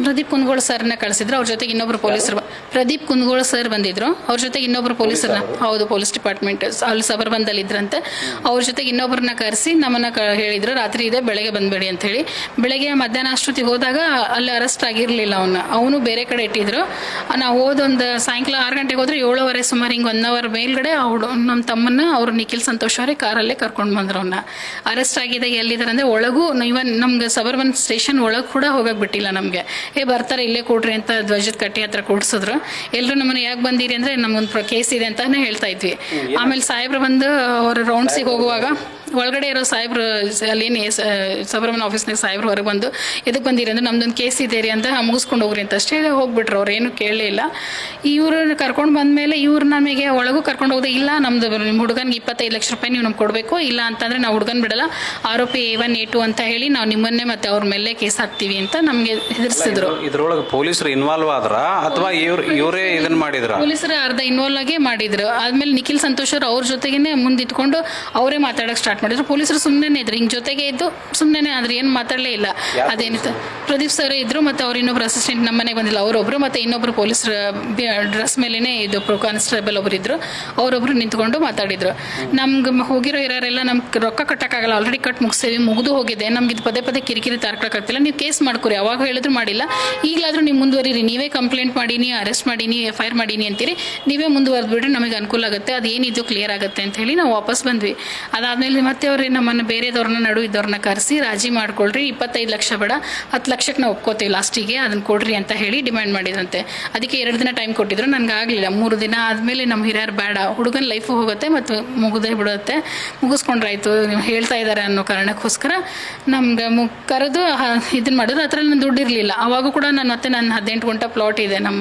B: ಪ್ರದೀಪ್ ಕುಂದಗೋಳ ಸರ್ನ ಕಳಿಸಿದ್ರು. ಅವ್ರ ಜೊತೆಗೆ ಇನ್ನೊಬ್ರು ಪೊಲೀಸರು, ಪ್ರದೀಪ್ ಕುಂದಗೋಳ ಸರ್ ಬಂದಿದ್ರು. ಅವ್ರ ಜೊತೆಗೆ ಇನ್ನೊಬ್ರು ಪೊಲೀಸರನ್ನ, ಹೌದು ಪೊಲೀಸ್ ಡಿಪಾರ್ಟ್ಮೆಂಟ್ ಅಲ್ಲಿ ಸಬರ್ಬಂದಲ್ಲಿ ಇದ್ರಂತೆ. ಅವ್ರ ಜೊತೆಗೆ ಇನ್ನೊಬ್ಬರನ್ನ ಕರೆಸಿ ನಮ್ಮನ್ನ ಹೇಳಿದ್ರು ರಾತ್ರಿ ಇದೆ ಬೆಳಗ್ಗೆ ಬಂದ್ಬೇಡಿ ಅಂತ ಹೇಳಿ. ಬೆಳಗ್ಗೆ ಮಧ್ಯಾಹ್ನ ಅಷ್ಟೊತ್ತಿಗೆ ಹೋದಾಗ ಅಲ್ಲಿ ಅರೆಸ್ಟ್ ಆಗಿರಲಿಲ್ಲ ಅವನು ಬೇರೆ ಕಡೆ ಇಟ್ಟಿದ್ರು. ನಾವು ಹೋದೊಂದು ಸಾಯಂಕಾಲ 6 ಗಂಟೆಗೆ ಹೋದ್ರೆ 7:15 ಸುಮಾರು ಹಿಂಗೆ 1 ಅವರ್ ಮೇಲ್ಗಡೆ ನಮ್ಮ ತಮ್ಮನ್ನ ಅವ್ರು ನಿಖಿಲ್ ಸಂತೋಷ್ ಅವರೇ ಕಾರಲ್ಲೇ ಕರ್ಕೊಂಡು ಬಂದ್ರು. ಅವನ್ನ ಅರೆಸ್ಟ್ ಆಗಿದೆ, ಎಲ್ಲಿದ್ದಾರೆ ಅಂದರೆ ಒಳಗೂ, ಇವನ್ ನಮ್ಗೆ ಸಬರ್ಬನ್ ಸ್ಟೇಷನ್ ಒಳಗೆ ಕೂಡ ಹೋಗಕ್ಕೆ ಬಿಟ್ಟಿಲ್ಲ ನಮಗೆ. ಬರ್ತಾರೆ ಇಲ್ಲೇ ಕೊಡ್ರಿ ಅಂತ ಧ್ವಜದ ಕಟ್ಟಿ ಹತ್ರ ಕೂಡಿಸಿದ್ರು. ಎಲ್ಲರೂ ನಮ್ಮನ್ನು ಯಾಕೆ ಬಂದಿರಿ ಅಂದರೆ ನಮ್ಮೊಂದು ಕೇಸ್ ಇದೆ ಅಂತಾನೆ ಹೇಳ್ತಾ ಇದ್ವಿ. ಆಮೇಲೆ ಸಾಹೇಬ್ರು ಬಂದು ಅವ್ರ ರೌಂಡ್ಸಿಗೆ ಹೋಗುವಾಗ ಒಳಗಡೆ ಇರೋ ಸಾಹೇಬ್ರು ಅಲ್ಲೇನು ಸಬರ್ಬನ್ ಆಫೀಸ್ನಾಗ ಸಾಹೇಬ್ರು ಹೊರಗೆ ಬಂದು ಎದಕ್ಕೆ ಬಂದಿರಿ ಅಂದರೆ ನಮ್ದೊಂದು ಕೇಸ್ ಇದೆ ರೀ ಅಂತ ಮುಗಿಸ್ಕೊಂಡು ಹೋಗ್ರಿ ಅಂತ ಅಷ್ಟೇ ಹೋಗ್ಬಿಟ್ರು. ಅವ್ರು ಏನು ಕೇಳಲೇ ಇಲ್ಲ. ಇವರು ಕರ್ಕೊಂಡು ಬಂದಮೇಲೆ ಇವ್ರು ನಮಗೆ ಒಳಗೂ ಕರ್ಕೊಂಡು ಹೋಗೋದು, ಇಲ್ಲ ನಮ್ದು ನಿಮ್ಮ ಹುಡುಗನಿಗೆ 25 ಲಕ್ಷ ರೂಪಾಯಿ ನೀವು ನಮ್ಗೆ ಕೊಡಬೇಕು, ಇಲ್ಲ ಅಂತಂದರೆ ನಾವು ಹುಡುಗನ ಬಿಡಲ್ಲ, ಆರೋಪಿ A1 A2 ಅಂತ ಹೇಳಿ ನಾವು ನಿಮ್ಮನ್ನೇ ಮತ್ತೆ ಅವ್ರ ಮೇಲೆ ಕೇಸ್ ಹಾಕ್ತೀವಿ ಅಂತ ನಮಗೆ ಹೆದರ್ಸಿದ್ರು.
A: ಇದ್ರೊಳಗೆ ಪೊಲೀಸರು ಇನ್ವಾಲ್ವ್ ಆದ್ರ ಅಥವಾ ಇವರೇ ಇದನ್ನ ಮಾಡಿದ್ರ?
B: ಪೊಲೀಸರು ಅರ್ಧ ಇನ್ವಾಲ್ವ್ ಆಗೇ ಮಾಡಿದ್ರು. ಆದ್ಮೇಲೆ ನಿಖಿಲ್ ಸಂತೋಷ್ ಅವ್ರು ಅವ್ರ ಜೊತೆಗೇನೆ ಮುಂದಿಟ್ಕೊಂಡು ಅವರೇ ಮಾತಾಡಕ್ಕೆ ಸ್ಟಾರ್ಟ್ ಮಾಡಿದ್ರು. ಪೊಲೀಸರು ಸುಮ್ಮನೆ ಇದ್ರು, ಹಿಂಗೆ ಜೊತೆಗೆ ಇದ್ದು ಸುಮ್ಮನೆ ಆದ್ರೆ ಏನು ಮಾತಾಡಲೇ ಇಲ್ಲ. ಅದೇನಿತ್ತು ಪ್ರದೀಪ್ ಸರ್ ಇದ್ರು, ಮತ್ತೆ ಅವ್ರು ಇನ್ನೊಬ್ರು ಅಸಿಸ್ಟೆಂಟ್ ನಮ್ಮ ಮನೆಗೆ ಬಂದಿಲ್ಲ ಅವರೊಬ್ರು, ಮತ್ತೆ ಇನ್ನೊಬ್ರು ಪೊಲೀಸರ ಡ್ರೆಸ್ ಮೇಲೇನೆ ಇದು ಕಾನ್ಸ್ಟೇಬಲ್ ಒಬ್ರು ಇದ್ರು, ಅವರೊಬ್ರು ನಿಂತ್ಕೊಂಡು ಮಾತಾಡಿದ್ರು. ನಮ್ಗೆ ಹೋಗಿರೋ ಇರೋರೆಲ್ಲ ನಮ್ಗೆ ರೊಕ್ಕ ಕಟ್ಟಕ್ಕಾಗಲ್ಲ, ಆಲ್ರೆಡಿ ಕಟ್ ಮುಗಿದು ಹೋಗಿದೆ, ನಮ್ಗೆ ಇದು ಪದೇ ಕಿರಿಕಿರಿ ತಾರ್ಕೊಳಕ್ಕಾಗ್ತಿಲ್ಲ, ನೀವು ಕೇಸ್ ಮಾಡ್ಕೊರಿ, ಅವಾಗ ಹೇಳಿದ್ರು ಮಾಡಿಲ್ಲ, ಈಗಲಾದರೂ ನೀವು ಮುಂದುವರಿರಿ, ನೀವೇ ಕಂಪ್ಲೇಂಟ್ ಮಾಡೀನಿ, ಅರೆಸ್ಟ್ ಮಾಡೀನಿ, FIR ಮಾಡೀನಿ ಅಂತೀರಿ, ನೀವೇ ಮುಂದುವರೆದ್ಬಿಟ್ರೆ ನಮಗೆ ಅನುಕೂಲ ಆಗುತ್ತೆ, ಅದೇನಿದು ಕ್ಲಿಯರ್ ಆಗುತ್ತೆ ಅಂತ ಹೇಳಿ ನಾವು ವಾಪಸ್ ಬಂದ್ವಿ. ಅದಾದಮೇಲೆ ಮತ್ತೆ ಅವ್ರಿಗೆ ನಮ್ಮನ್ನು ಬೇರೆದವ್ರನ್ನ ನಡು ಇದ್ದವ್ರನ್ನ ಕರೆಸಿ ರಾಜಿ ಮಾಡ್ಕೊಳ್ರಿ, 25 ಲಕ್ಷ ಬೇಡ 10 ಲಕ್ಷಕ್ಕೆ ನಾವು ಒಪ್ಕೋತೀವಿ ಲಾಸ್ಟಿಗೆ, ಅದನ್ನು ಕೊಡ್ರಿ ಅಂತ ಹೇಳಿ ಡಿಮ್ಯಾಂಡ್ ಮಾಡಿದಂತೆ. ಅದಕ್ಕೆ 2 ದಿನ ಟೈಮ್ ಕೊಟ್ಟಿದ್ರು, ನನಗೆ ಆಗಲಿಲ್ಲ. 3 ದಿನ ಆದಮೇಲೆ ನಮ್ಮ ಹಿರಿಯರು ಬೇಡ, ಹುಡುಗನ ಲೈಫು ಹೋಗುತ್ತೆ ಮತ್ತು ಮುಗಿದೇ ಬಿಡುತ್ತೆ, ಮುಗಿಸ್ಕೊಂಡ್ರಾಯ್ತು ನೀವು ಹೇಳ್ತಾ ಇದ್ದಾರೆ ಅನ್ನೋ ಕಾರಣಕ್ಕೋಸ್ಕರ ನಮ್ಗೆ ಕರೆದು ಇದನ್ನು ಮಾಡಿದ್ರು. ಆ ಥರ ನನ್ನ ದುಡ್ಡು ಇರಲಿಲ್ಲ. ಅವಾಗೂ ಕೂಡ ನನ್ನ 18 ಗುಂಟ ಪ್ಲಾಟ್ ಇದೆ, ನಮ್ಮ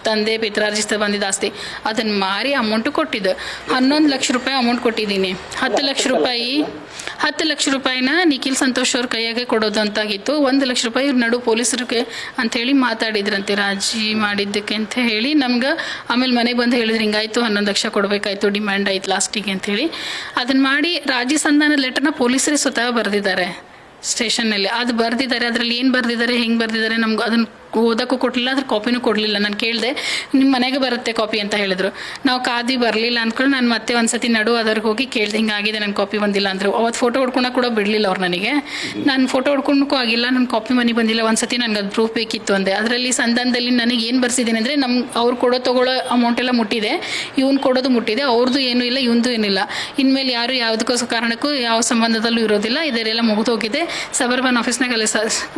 B: ತಂದೆ ಪಿತ್ರಾರ್ಜಿಸ್ತಾ ಬಂದಿದ್ದ ಆಸ್ತಿ, ಅದನ್ನು ಮಾರಿ ಅಮೌಂಟು ಕೊಟ್ಟಿದ್ದು. 11 ಲಕ್ಷ ರೂಪಾಯಿ ಅಮೌಂಟ್ ಕೊಟ್ಟಿದ್ದೀನಿ. 10 ಲಕ್ಷ ರೂಪಾಯಿನ ನಿಖಿಲ್ ಸಂತೋಷ್ ಅವ್ರ ಕೈಯಾಗೆ ಕೊಡೋದು ಅಂತಾಗಿತ್ತು. 1 ಲಕ್ಷ ರೂಪಾಯಿ ನಡು ಪೊಲೀಸರಿಗೆ ಅಂಥೇಳಿ ಮಾತಾಡಿದ್ರಂತೆ ರಾಜಿ ಮಾಡಿದ್ದಕ್ಕೆ ಅಂತ ಹೇಳಿ ನಮ್ಗೆ. ಆಮೇಲೆ ಮನೆಗೆ ಬಂದು ಹೇಳಿದ್ರು ಹಿಂಗಾಯ್ತು, 11 ಲಕ್ಷ ಕೊಡಬೇಕಾಯ್ತು, ಡಿಮ್ಯಾಂಡ್ ಆಯ್ತು ಲಾಸ್ಟಿಗೆ ಅಂಥೇಳಿ. ಅದನ್ನು ಮಾಡಿ ರಾಜಿ ಸಂಧಾನದ ಲೆಟರ್ನ ಪೊಲೀಸರೇ ಸ್ವತಃ ಬರೆದಿದ್ದಾರೆ ಸ್ಟೇಷನ್ನಲ್ಲಿ. ಅದು ಬರೆದಿದ್ದಾರೆ, ಅದರಲ್ಲಿ ಏನು ಬರೆದಿದ್ದಾರೆ, ಹೆಂಗೆ ಬರೆದಿದ್ದಾರೆ ನಮ್ಗೆ ಅದನ್ನು ಓದೋಕ್ಕೂ ಕೊಡಲಿಲ್ಲ, ಅದ್ರ ಕಾಪಿನೂ ಕೊಡಲಿಲ್ಲ. ನಾನು ಕೇಳಿದೆ, ನಿಮ್ಮ ಮನೆಗೆ ಬರುತ್ತೆ ಕಾಪಿ ಅಂತ ಹೇಳಿದ್ರು. ನಾವು ಕಾದಿ ಬರಲಿಲ್ಲ ಅಂದ್ಕೊಂಡು ನಾನು ಮತ್ತೆ ಒಂದ್ಸತಿ ನಡು ಅದರಿಗೆ ಹೋಗಿ ಕೇಳಿದೆ, ಹಿಂಗಾಗಿದೆ ನನ್ನ ಕಾಪಿ ಬಂದಿಲ್ಲ ಅಂದರು. ಅವತ್ತು ಫೋಟೋ ಹೊಡ್ಕೊಳಕ್ಕೆ ಕೂಡ ಬಿಡಲಿಲ್ಲ ಅವ್ರು ನನಗೆ. ನಾನು ಫೋಟೋ ಹೊಡ್ಕೊಳಕ್ಕೂ ಆಗಿಲ್ಲ, ನನ್ನ ಕಾಪಿ ಮನೆಗೆ ಬಂದಿಲ್ಲ. ಒಂದ್ಸತಿ ನನಗೆ ಅದು ಪ್ರೂಫ್ ಬೇಕಿತ್ತು ಅಂದೆ. ಅದರಲ್ಲಿ ಸಂಧಾನದಲ್ಲಿ ನನಗೆ ಏನು ಬರ್ಸಿದ್ದೀನಿ ಅಂದರೆ, ಅವ್ರು ತಗೊಳ್ಳೋ ಅಮೌಂಟ್ ಎಲ್ಲ ಮುಟ್ಟಿದೆ, ಇವ್ನು ಕೊಡೋದು ಮುಟ್ಟಿದೆ, ಅವ್ರದ್ದು ಏನೂ ಇಲ್ಲ, ಇವಂದು ಏನಿಲ್ಲ. ಇನ್ಮೇಲೆ ಯಾರು ಯಾವುದಕ್ಕೋಸ್ಕರ ಕಾರಣಕ್ಕೂ ಯಾವ ಸಂಬಂಧದಲ್ಲೂ ಇರೋದಿಲ್ಲ, ಇದರೆಲ್ಲ ಮುಗಿದೋಗಿದೆ. ಸಬರ್ಬನ್ ಆಫೀಸ್ನಾಗಲ್ಲ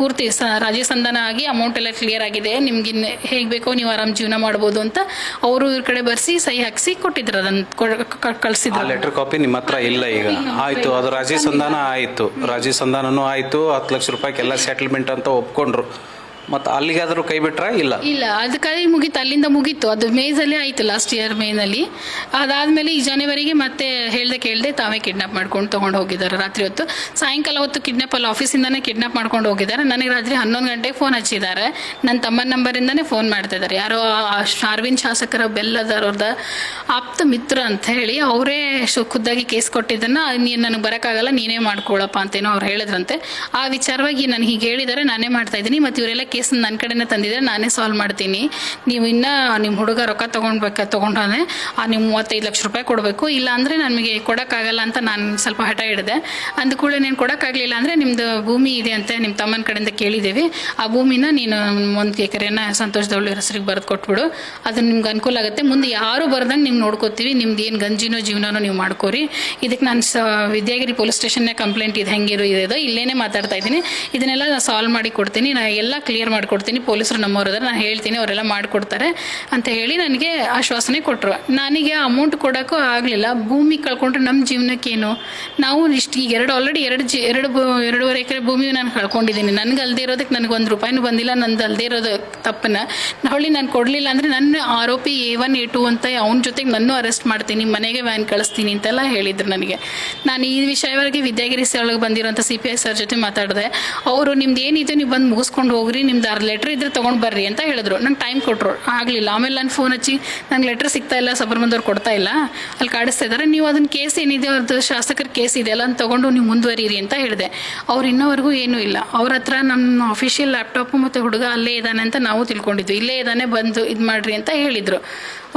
B: ಪೂರ್ತಿ ರಾಜಿ ಸಂಧಾನ ಆಗಿ ಅಮೌಂಟ್ ಎಲ್ಲ ಕ್ಲಿಯರ್ ಆಗಿದೆ, ನಿಮ್ಗೆ ಹೇಗೆ ಬೇಕೋ ನೀವು ಆರಾಮ್ ಜೀವನ ಮಾಡ್ಬೋದು ಅಂತ ಅವರು ಇವ್ರ ಕಡೆ ಬರ್ಸಿ ಸಹಿ ಹಾಕಿಸಿ ಕೊಟ್ಟಿದ್ರು. ಅದನ್ನು ಕಳಿಸಿದ್ರು.
A: ಲೆಟರ್ ಕಾಪಿ ನಿಮ್ಮ ಹತ್ರ ಇಲ್ಲ ಈಗ? ಆಯ್ತು, ಅದು ರಾಜಿ ಸಂಧಾನ ಆಯಿತು, ರಾಜಿ ಸಂಧಾನನೂ ಆಯಿತು, 10 ಲಕ್ಷ ರೂಪಾಯಿಗೆಲ್ಲ ಸೆಟಲ್ಮೆಂಟ್ ಅಂತ ಒಪ್ಕೊಂಡ್ರು. ಮತ್ತು ಅಲ್ಲಿಗಾದರೂ ಕೈ ಬಿಟ್ರಾ? ಇಲ್ಲ,
B: ಅದು ಕೈ ಮುಗೀತು, ಅಲ್ಲಿಂದ ಮುಗೀತು. ಅದು ಮೇಜಲ್ಲೇ ಆಯಿತು, ಲಾಸ್ಟ್ ಇಯರ್ ಮೇನಲ್ಲಿ. ಅದಾದಮೇಲೆ ಈ ಜನವರಿಗೆ ಮತ್ತೆ ಕೇಳ್ದೆ ತಾವೇ ಕಿಡ್ನಾಪ್ ಮಾಡ್ಕೊಂಡು ತೊಗೊಂಡು ಹೋಗಿದ್ದಾರೆ. ರಾತ್ರಿ ಹೊತ್ತು ಸಾಯಂಕಾಲ ಹೊತ್ತು ಕಿಡ್ನಾಪ್ ಅಲ್ಲಿ ಆಫೀಸಿಂದಾನೇ ಕಿಡ್ನಾಪ್ ಮಾಡ್ಕೊಂಡು ಹೋಗಿದ್ದಾರೆ. ನನಗೆ ರಾತ್ರಿ 11 ಗಂಟೆಗೆ ಫೋನ್ ಹಚ್ಚಿದ್ದಾರೆ. ನನ್ನ ತಮ್ಮನ ನಂಬರಿಂದನೇ ಫೋನ್ ಮಾಡ್ತಾ ಇದ್ದಾರೆ. ಯಾರೋ ಅರವಿಂದ್ ಶಾಸಕರ ಬೆಲ್ಲದವ್ರದ ಆಪ್ತ ಮಿತ್ರ ಅಂತ ಹೇಳಿ ಅವರೇ ಖುದ್ದಾಗಿ ಕೇಸ್ ಕೊಟ್ಟಿದ್ದನ್ನು ನೀನು ನನಗೆ ಬರೋಕ್ಕಾಗಲ್ಲ, ನೀನೇ ಮಾಡ್ಕೊಳ್ಳಪ್ಪ ಅಂತೇನೋ ಅವ್ರು ಹೇಳಿದ್ರಂತೆ. ಆ ವಿಚಾರವಾಗಿ ನನಗೆ ಹೀಗೆ ಹೇಳಿದ್ದಾರೆ, ನಾನೇ ಮಾಡ್ತಾ ಇದ್ದೀನಿ, ಮತ್ತು ಇವರೆಲ್ಲ ಕೇಸ್ ನನ್ನ ಕಡೆನೇ ತಂದಿದ್ರೆ ನಾನೇ ಸಾಲ್ವ್ ಮಾಡ್ತೀನಿ, ನೀವು ಇನ್ನೂ ನಿಮ್ಮ ಹುಡುಗ ರೊಕ್ಕ ತೊಗೊಂಡ್ರೆ ನೀವು 35 ಲಕ್ಷ ರೂಪಾಯಿ ಕೊಡಬೇಕು, ಇಲ್ಲ ಅಂದರೆ ನನಗೆ ಕೊಡೋಕ್ಕಾಗಲ್ಲ ಅಂತ ನಾನು ಸ್ವಲ್ಪ ಹಠ ಹಿಡಿದೆ. ಅಂದ ಕೂಡ ನೀನು ಕೊಡೋಕ್ಕಾಗಲಿಲ್ಲ ಅಂದರೆ ನಿಮ್ಮದು ಭೂಮಿ ಇದೆ ಅಂತ ನಿಮ್ಮ ತಮ್ಮನ ಕಡೆಯಿಂದ ಕೇಳಿದ್ದೀವಿ, ಆ ಭೂಮಿನ ನೀನು 1 ಎಕರೆನ ಸಂತೋಷ್ ದೌಳಿ ಹೆಸರಿಗೆ ಬರೆದು ಕೊಟ್ಬಿಡು, ಅದು ನಿಮ್ಗೆ ಅನುಕೂಲ ಆಗುತ್ತೆ. ಮುಂದೆ ಯಾರು ಬರ್ದಂಗೆ ನೀವು ನೋಡ್ಕೋತೀವಿ, ನಿಮ್ದು ಏನು ಗಂಜಿನೋ ಜೀವನನೋ ನೀವು ಮಾಡ್ಕೋರಿ. ಇದಕ್ಕೆ ನಾನು ವಿದ್ಯಾಗಿರಿ ಪೊಲೀಸ್ ಸ್ಟೇಷನ್ನೇ ಕಂಪ್ಲೇಂಟ್ ಇದೆ, ಹೆಂಗಿರೋ ಇದೆ ಇಲ್ಲೇನೇ ಮಾತಾಡ್ತಾ ಇದ್ದೀನಿ, ಇದನ್ನೆಲ್ಲ ಸಾಲ್ವ್ ಮಾಡಿ ಕೊಡ್ತೀನಿ, ನಾನು ಎಲ್ಲ ಕ್ಲಿಯರ್ ಮಾಡ್ಕೊಡ್ತೀನಿ, ಪೊಲೀಸರು ನಮ್ಮವ್ರದಾರ, ನಾನು ಹೇಳ್ತೀನಿ ಅವರೆಲ್ಲ ಮಾಡಿಕೊಡ್ತಾರೆ ಅಂತ ಹೇಳಿ ನನಗೆ ಆಶ್ವಾಸನೆ ಕೊಟ್ಟರು. ನನಗೆ ಅಮೌಂಟ್ ಕೊಡೋಕ್ಕೂ ಆಗಲಿಲ್ಲ. ಭೂಮಿ ಕಳ್ಕೊಂಡ್ರೆ ನಮ್ಮ ಜೀವನಕ್ಕೇನು? ನಾವು ಇಷ್ಟು ಈಗ ಆಲ್ರೆಡಿ 2.5 ಎಕರೆ ಭೂಮಿ ನಾನು ಕಳ್ಕೊಂಡಿದ್ದೀನಿ. ನನಗೆ ಅಲ್ಲದೆ ಇರೋದಕ್ಕೆ ನನಗೆ 1 ರೂಪಾಯಿನೂ ಬಂದಿಲ್ಲ. ನಂದು ಅಲ್ಲದೆ ಇರೋದು ತಪ್ಪನ್ನ ನಾನು ಕೊಡಲಿಲ್ಲ ಅಂದರೆ ನನ್ನ ಆರೋಪಿ A1 A2 ಅಂತ ಅವನ ಜೊತೆಗೆ ನನ್ನೂ ಅರೆಸ್ಟ್ ಮಾಡ್ತೀನಿ, ಮನೆಗೆ ವ್ಯಾನ್ ಕಳಿಸ್ತೀನಿ ಅಂತೆಲ್ಲ ಹೇಳಿದ್ರು ನನಗೆ. ನಾನು ಈ ವಿಷಯವಾಗಿ ವಿದ್ಯಾಗಿರಿ ಒಳಗೆ ಬಂದಿರೋಂಥ CPI ಸರ್ ಜೊತೆ ಮಾತಾಡಿದೆ. ಅವರು ನಿಮ್ದು ಏನಿದೆ ನೀವು ಬಂದು ಮುಗಿಸ್ಕೊಂಡು ಹೋಗ್ರಿ, ನಿಮ್ದು ಲೆಟರ್ ಇದ್ರೆ ತೊಗೊಂಡು ಬರ್ರಿ ಅಂತ ಹೇಳಿದ್ರು. ನಂಗೆ ಟೈಮ್ ಕೊಟ್ಟರು, ಆಗಲಿಲ್ಲ. ಆಮೇಲೆ ನಾನು ಫೋನ್ ಹಚ್ಚಿ ನಂಗೆ ಲೆಟರ್ ಸಿಗ್ತಾ ಇಲ್ಲ, ಸಬರ್ಬಂದವ್ರು ಕೊಡ್ತಾ ಇಲ್ಲ, ಅಲ್ಲಿ ಕಾಡಿಸ್ತಾ ಇದ್ದಾರೆ, ನೀವು ಅದನ್ನ ಕೇಸ್ ಏನಿದೆ ಅವ್ರದ್ದು ಶಾಸಕರ ಕೇಸ್ ಇದೆ ಅಲ್ಲ ಅಂತ ತೊಗೊಂಡು ನೀವು ಮುಂದುವರಿರಿ ಅಂತ ಹೇಳಿದೆ. ಅವ್ರು ಇನ್ನೋವರೆಗೂ ಏನೂ ಇಲ್ಲ. ಅವ್ರ ಹತ್ರ ನಮ್ಮ ಅಫಿಷಿಯಲ್ ಲ್ಯಾಪ್ಟಾಪು ಮತ್ತು ಹುಡುಗ ಅಲ್ಲೇ ಇದ್ದಾನೆ ಅಂತ ನಾವು ತಿಳ್ಕೊಂಡಿದ್ವಿ. ಇಲ್ಲೇ ಇದ್ದಾನೆ, ಬಂದು ಇದು ಮಾಡಿರಿ ಅಂತ ಹೇಳಿದರು.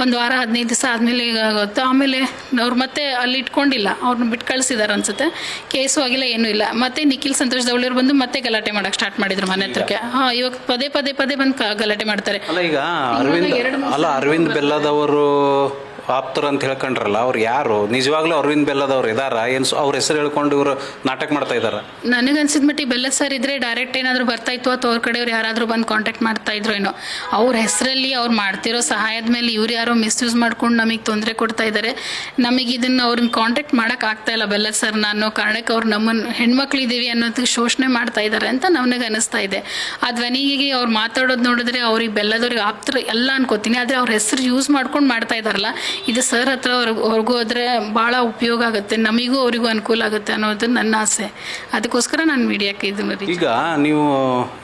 B: 1 ವಾರ 15 ದಿವಸ ಆದಮೇಲೆ ಗೊತ್ತು. ಆಮೇಲೆ ಅವ್ರು ಮತ್ತೆ ಅಲ್ಲಿ ಇಟ್ಕೊಂಡಿಲ್ಲ, ಅವ್ರನ್ನ ಬಿಟ್ಟು ಕಳಿಸಿದಾರೆ ಅನ್ಸುತ್ತೆ. ಕೇಸು ಆಗಿಲ್ಲ, ಏನೂ ಇಲ್ಲ. ಮತ್ತೆ ನಿಖಿಲ್ ಸಂತೋಷ್ ದೌಳಿಯವ್ರು ಬಂದು ಮತ್ತೆ ಗಲಾಟೆ ಮಾಡಕ್ಕೆ ಸ್ಟಾರ್ಟ್ ಮಾಡಿದ್ರು ಮನೆ ಹತ್ರಕ್ಕೆ. ಇವಾಗ ಪದೇ ಬಂದು ಗಲಾಟೆ ಮಾಡ್ತಾರೆ.
A: ಅಲ್ಲ, ಈಗ ಅರವಿಂದ್ ಬೆಲ್ಲದವರು ಆಪ್ತರು ಅಂತ ಹೇಳ್ಕೊಂಡ್ರಲ್ಲ, ಅವ್ರು ಯಾರು? ನಿಜವಾಗ್ಲೂ ಅರವಿಂದ್ ಬೆಲ್ಲದವ್ರು ಇದಾರ? ಏನು ಅವ್ರ ಹೆಸರು ಹೇಳ್ಕೊಂಡು ಇವರು ನಾಟಕ ಮಾಡ್ತಾ ಇದಾರ?
B: ನನಗನ್ಸಿದ ಮಟ್ಟಿಗೆ ಬೆಲ್ಲದ್ ಸರ್ ಇದ್ರೆ ಡೈರೆಕ್ಟ್ ಏನಾದರೂ ಬರ್ತಾ ಇತ್ತು, ಅಥವಾ ಅವ್ರ ಕಡೆಯವ್ರು ಯಾರಾದರೂ ಬಂದು ಕಾಂಟ್ಯಾಕ್ಟ್ ಮಾಡ್ತಾ ಇದ್ರು ಏನೋ. ಅವ್ರ ಹೆಸರಲ್ಲಿ ಅವ್ರು ಮಾಡ್ತಿರೋ ಸಹಾಯದ ಮೇಲೆ ಇವ್ರು ಯಾರೋ ಮಿಸ್ಯೂಸ್ ಮಾಡ್ಕೊಂಡು ನಮಗೆ ತೊಂದರೆ ಕೊಡ್ತಾ ಇದ್ದಾರೆ. ನಮಗೆ ಇದನ್ನು ಅವ್ರನ್ನ ಕಾಂಟ್ಯಾಕ್ಟ್ ಮಾಡೋಕೆ ಆಗ್ತಾ ಇಲ್ಲ ಬೆಲ್ಲದ್ ಸರ್ ಅನ್ನೋ ಕಾರಣಕ್ಕೆ ಅವ್ರು ನಮ್ಮನ್ನು ಹೆಣ್ಮಕ್ಳಿದ್ದೀವಿ ಅನ್ನೋದಕ್ಕೆ ಶೋಷಣೆ ಮಾಡ್ತಾ ಇದ್ದಾರೆ ಅಂತ ನನಗೆ ಅನಿಸ್ತಾ ಇದೆ. ಆ ಧ್ವನಿಗೆ ಅವ್ರು ಮಾತಾಡೋದು ನೋಡಿದ್ರೆ ಅವ್ರಿಗೆ ಬೆಲ್ಲದವ್ರಿಗೆ ಆಪ್ತರು ಎಲ್ಲ ಅನ್ಕೋತೀನಿ. ಆದರೆ ಅವ್ರ ಹೆಸರು ಯೂಸ್ ಮಾಡ್ಕೊಂಡು ಮಾಡ್ತಾ ಇದ್ದಾರಲ್ಲ, ಇದು ಸರ್ ಹತ್ರ ಅವ್ರಿಗೂ ಹೋದ್ರೆ ಭಾಳ ಉಪಯೋಗ ಆಗುತ್ತೆ, ನಮಗೂ ಅವರಿಗೂ ಅನುಕೂಲ ಆಗುತ್ತೆ ಅನ್ನೋದು ನನ್ನ ಆಸೆ. ಅದಕ್ಕೋಸ್ಕರ ನಾನು ಮೀಡಿಯಾಕ್ಕೆ ಇದು.
A: ಈಗ ನೀವು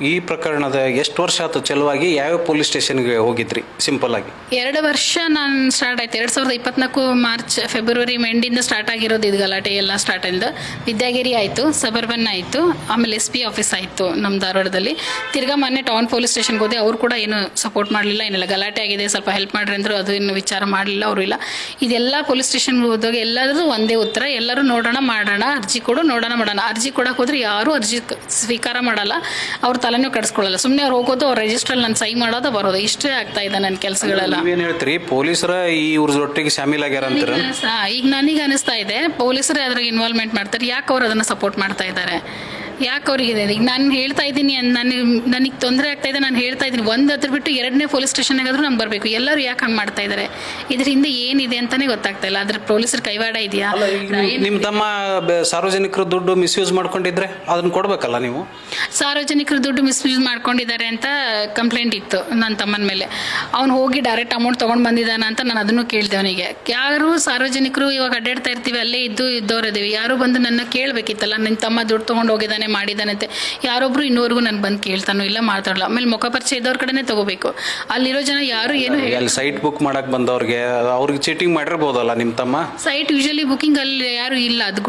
A: ಈ ಪ್ರಕರಣದ ಎಷ್ಟು ವರ್ಷ ಆಯ್ತು ಚೆಲುವಾಗಿ? ಯಾವ ಪೊಲೀಸ್ ಸ್ಟೇಷನ್ಗೆ ಹೋಗಿದ್ರಿ? ಸಿಂಪಲ್ ಆಗಿ
B: 2 ವರ್ಷ ನಾನು ಸ್ಟಾರ್ಟ್ ಆಯ್ತು. 2024 ಫೆಬ್ರವರಿ ಎಂಡಿಂದ ಸ್ಟಾರ್ಟ್ ಆಗಿರೋದು ಇದು ಗಲಾಟೆ ಎಲ್ಲ ಸ್ಟಾರ್ಟ್ ಆಯ್ತು. ವಿದ್ಯಾಗಿರಿ ಆಯಿತು, ಸಬರ್ಬನ್ ಆಯಿತು, ಆಮೇಲೆ SP ಆಫೀಸ್ ಆಯಿತು ನಮ್ಮ ಧಾರವಾಡದಲ್ಲಿ. ತಿರ್ಗಾ ಮೊನ್ನೆ ಟೌನ್ ಪೊಲೀಸ್ ಸ್ಟೇಷನ್ಗೆ ಹೋದೆ, ಅವ್ರು ಕೂಡ ಏನು ಸಪೋರ್ಟ್ ಮಾಡಲಿಲ್ಲ, ಏನಿಲ್ಲ ಗಲಾಟೆ ಆಗಿದೆ ಸ್ವಲ್ಪ ಹೆಲ್ಪ್ ಮಾಡ್ರಿ ಅಂದರು, ಅದು ಇನ್ನು ವಿಚಾರ ಮಾಡಲಿಲ್ಲ. ಅವರು ಇಲ್ಲ. ಇದೆಲ್ಲ ಪೊಲೀಸ್ ಸ್ಟೇಷನ್ಗೆ ಹೋದಾಗ ಎಲ್ಲರೂ ಒಂದೇ ಉತ್ತರ, ಎಲ್ಲರೂ ನೋಡೋಣ ಮಾಡೋಣ, ಅರ್ಜಿ ಕೊಡು ನೋಡೋಣ ಮಾಡೋಣ. ಅರ್ಜಿ ಕೊಡಕ್ಕೆ ಹೋದ್ರೆ ಯಾರೂ ಅರ್ಜಿ ಸ್ವೀಕಾರ ಮಾಡಲ್ಲ, ಅವ್ರ ತಲೆನೂ ಕಡಿಸ್ಕೊಳ್ಳಲ್ಲ. ಸುಮ್ಮನೆ ಅವ್ರು ಹೋಗೋದು, ಅವ್ರ ರಿಜಿಸ್ಟ್ರಲ್ಲಿ ನಾನು ಸಹಿ ಮಾಡೋದು ಬರೋದು, ಇಷ್ಟೇ ಆಗ್ತಾ ಇದೆ ನನ್ನ ಕೆಲಸಗಳೆಲ್ಲ.
A: ಏನು ಹೇಳ್ತೀರಿ, ಪೊಲೀಸರ ಈ ಇವ್ರ ಒಟ್ಟಿಗೆ ಶಾಮೀಲಾಗ್ಯಾರ ಅಂತೀರ?
B: ಈಗ ನನಗೆ ಅನಿಸ್ತಾ ಇದೆ ಪೊಲೀಸರೇ ಅದ್ರಾಗ ಇನ್ವಾಲ್ವ್ಮೆಂಟ್ ಮಾಡ್ತಾರೆ. ಯಾಕೆ ಅವ್ರು ಅದನ್ನು ಸಪೋರ್ಟ್ ಮಾಡ್ತಾ ಇದ್ದಾರೆ? ಯಾಕೆ ಅವ್ರಿಗೆ ಈಗ ನಾನು ಹೇಳ್ತಾ ಇದ್ದೀನಿ, ನನಗೆ ತೊಂದರೆ ಆಗ್ತಾ ಇದೆ, ನಾನು ಹೇಳ್ತಾ ಇದ್ದೀನಿ, ಒಂದು ಅದ್ರ ಬಿಟ್ಟು ಎರಡನೇ ಪೊಲೀಸ್ ಸ್ಟೇಷನ್ಗಾದ್ರೂ ನಮ್ಗೆ ಬರಬೇಕು. ಎಲ್ಲರೂ ಯಾಕೆ ಹಂಗೆ ಮಾಡ್ತಾ ಇದ್ದಾರೆ? ಇದ್ರ ಹಿಂದೆ ಏನಿದೆ ಅಂತಾನೆ ಗೊತ್ತಾಗ್ತಾ ಇಲ್ಲ. ಅದ್ರ ಪೊಲೀಸರ ಕೈವಾಡ ಇದೆಯಾ?
A: ನಿಮ್ಮ ತಮ್ಮ ಸಾರ್ವಜನಿಕರು ದುಡ್ಡು ಮಿಸ್ಯೂಸ್ ಮಾಡ್ಕೊಂಡಿದ್ರೆ ಅದನ್ನ ಕೊಡ್ಬೇಕಲ್ಲ ನೀವು?
B: ಸಾರ್ವಜನಿಕರು ದುಡ್ಡು ಮಿಸ್ಯೂಸ್ ಮಾಡ್ಕೊಂಡಿದ್ದಾರೆ ಅಂತ ಕಂಪ್ಲೇಂಟ್ ಇತ್ತು ನನ್ನ ತಮ್ಮನ ಮೇಲೆ. ಅವ್ನು ಹೋಗಿ ಡೈರೆಕ್ಟ್ ಅಮೌಂಟ್ ತೊಗೊಂಡು ಬಂದಿದ್ದಾನ ಅಂತ ನಾನು ಅದನ್ನು ಕೇಳಿದೆ ಅವನಿಗೆ. ಯಾರು ಸಾರ್ವಜನಿಕರು ಇವಾಗ ಅಡ್ಡಾಡ್ತಾ ಇರ್ತೀವಿ, ಅಲ್ಲೇ ಇದ್ದವ್ರು ಇದ್ದೀವಿ, ಯಾರು ಬಂದು ನನ್ನ ಕೇಳಬೇಕಿತ್ತಲ್ಲ, ನಿನ್ನ ತಮ್ಮ ದುಡ್ಡು ತೊಗೊಂಡು ಹೋಗಿದ್ದಾನೆ ಮಾಡಿದ್ದಾನಂತೆ. ಯಾರೊಬ್ರು ಇನ್ನೂವರೆಗೂ ನಾನು ಬಂದು ಕೇಳ್ತಾನೋ ಇಲ್ಲ, ಮಾತಾಡಲ್ಲ. ಆಮೇಲೆ ಮುಖ ಪರಿಚಯ ಇದ್ದವ್ರ ಕಡೆನೇ ತಗೋಬೇಕು. ಅಲ್ಲಿರೋ ಜನ ಯಾರು ಏನು
A: ಅಲ್ಲಿ ಸೈಟ್ ಬುಕ್ ಮಾಡಕ್ ಬಂದವ್ರಿಗೆ ಅವ್ರಿಗೆ ಚೀಟಿಂಗ್ ಮಾಡಿರ್ಬೋದಲ್ಲ ನಿಮ್ಮ ತಮ್ಮ?
B: ಸೈಟ್ ಯೂಶಲಿ ಬುಕಿಂಗ್ ಅಲ್ಲಿ ಯಾರು ಇಲ್ಲ, ಅದು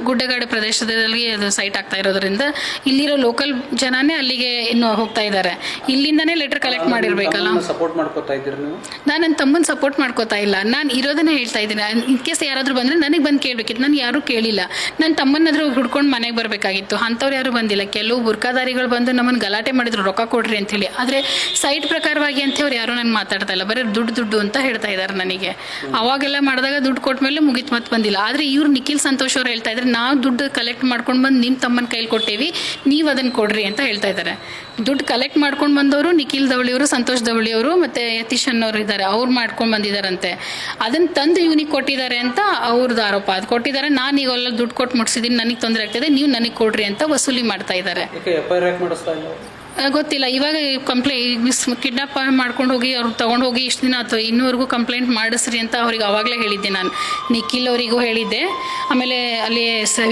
B: ಗುಡ್ಡಗಾಡು ಪ್ರದೇಶದಲ್ಲಿ ಅದು ಸೈಟ್ ಆಗ್ತಾ ಇರೋದ್ರಿಂದ ಇಲ್ಲಿರೋ ಲೋಕಲ್ ಜನನೇ ಅಲ್ಲಿಗೆ ಇನ್ನು ಹೋಗ್ತಾ ಇದ್ದಾರೆ. ಇಲ್ಲಿಂದಾನೇ ಲೆಟರ್ ಕಲೆಕ್ಟ್ ಮಾಡಿರ್ಬೇಕಲ್ಲ.
A: ಸಪೋರ್ಟ್ ಮಾಡ್ಕೋತಾ ಇದ್ದೀರಿ ನೀವು?
B: ನಾನು ನನ್ನ ತಮ್ಮನ ಸಪೋರ್ಟ್ ಮಾಡ್ಕೋತಾ ಇಲ್ಲ, ನಾನು ಇರೋದನ್ನೇ ಹೇಳ್ತಾ ಇದ್ದೀನಿ. ಇನ್ ಕೇಸ್ ಯಾರಾದರೂ ಬಂದರೆ ನನಗೆ ಬಂದು ಕೇಳಬೇಕಿತ್ತು, ನಾನು ಯಾರೂ ಕೇಳಿಲ್ಲ. ನನ್ನ ತಮ್ಮನಾದ್ರೂ ಹುಡ್ಕೊಂಡು ಮನೆಗೆ ಬರಬೇಕಾಗಿತ್ತು, ಅಂಥವ್ರು ಯಾರು ಬಂದಿಲ್ಲ. ಕೆಲವು ಬುರ್ಕಾದಾರಿಗಳು ಬಂದು ನಮ್ಮನ್ನು ಗಲಾಟೆ ಮಾಡಿದ್ರು, ರೊಕ್ಕ ಕೊಡ್ರಿ ಅಂತೇಳಿ. ಆದರೆ ಸೈಟ್ ಪ್ರಕಾರವಾಗಿ ಅಂತೇವ್ರು ಯಾರೂ ನನಗೆ ಮಾತಾಡ್ತಾ ಇಲ್ಲ, ಬರೀ ದುಡ್ಡು ಅಂತ ಹೇಳ್ತಾ ಇದ್ದಾರೆ ನನಗೆ. ಅವಾಗೆಲ್ಲ ಮಾಡಿದಾಗ ದುಡ್ಡು ಕೊಟ್ಟ ಮೇಲೆ ಮುಗಿತು, ಮತ್ತೆ ಬಂದಿಲ್ಲ. ಆದರೆ ಇವ್ರು ನಿಖಿಲ್ ಸಂತೋಷ್ ಅವ್ರು ಹೇಳ್ತಾ ಇದ್ದಾರೆ, ನಾವು ದುಡ್ಡು ಕಲೆಕ್ಟ್ ಮಾಡ್ಕೊಂಡು ಬಂದು ನಿಮ್ಮ ತಮ್ಮನ ಕೈಲಿ ಕೊಟ್ಟೇವಿ, ನೀವು ಅದನ್ನು ಕೊಡ್ರಿ ಅಂತ ಹೇಳ್ತಾ ಇದ್ದಾರೆ. ದುಡ್ಡು ಕಲೆಕ್ಟ್ ಮಾಡ್ಕೊಂಡು ಬಂದವರು ನಿಖಿಲ್ ದವಳಿಯವರು, ಸಂತೋಷ್ ದವಳಿಯವರು ಮತ್ತು ಯತೀಶ್ ಅನ್ನೋರು ಇದ್ದಾರೆ, ಅವ್ರು ಮಾಡ್ಕೊಂಡು ಬಂದಿದ್ದಾರಂತೆ. ಅದನ್ನು ತಂದು ಇವನಿಗೆ ಕೊಟ್ಟಿದ್ದಾರೆ ಅಂತ ಅವ್ರದ್ದು ಆರೋಪ. ಅದು ಕೊಟ್ಟಿದ್ದಾರೆ, ನಾನು ಈಗೆಲ್ಲ ದುಡ್ಡು ಕೊಟ್ಟು ಮುಟ್ಸಿದ್ದೀನಿ, ನನಗೆ ತೊಂದರೆ ಆಗ್ತಿದೆ, ನೀವು ನನಗೆ ಕೊಡ್ರಿ ಅಂತ ವಸೂಲಿ ಮಾಡ್ತಾ ಇದ್ದಾರೆ. ಗೊತ್ತಿಲ್ಲ. ಇವಾಗ ಕಿಡ್ನಾಪ್ ಮಾಡ್ಕೊಂಡು ಹೋಗಿ ಅವ್ರು ತೊಗೊಂಡು ಹೋಗಿ ಇಷ್ಟು ದಿನ ಆಯ್ತು, ಇನ್ನೂವರೆಗೂ ಕಂಪ್ಲೇಂಟ್ ಮಾಡಿಸ್ರಿ ಅಂತ ಅವ್ರಿಗೆ ಅವಾಗಲೇ ಹೇಳಿದ್ದೆ ನಾನು. ನಿಖಿಲ್ ಅವರಿಗೂ ಹೇಳಿದ್ದೆ. ಆಮೇಲೆ ಅಲ್ಲಿ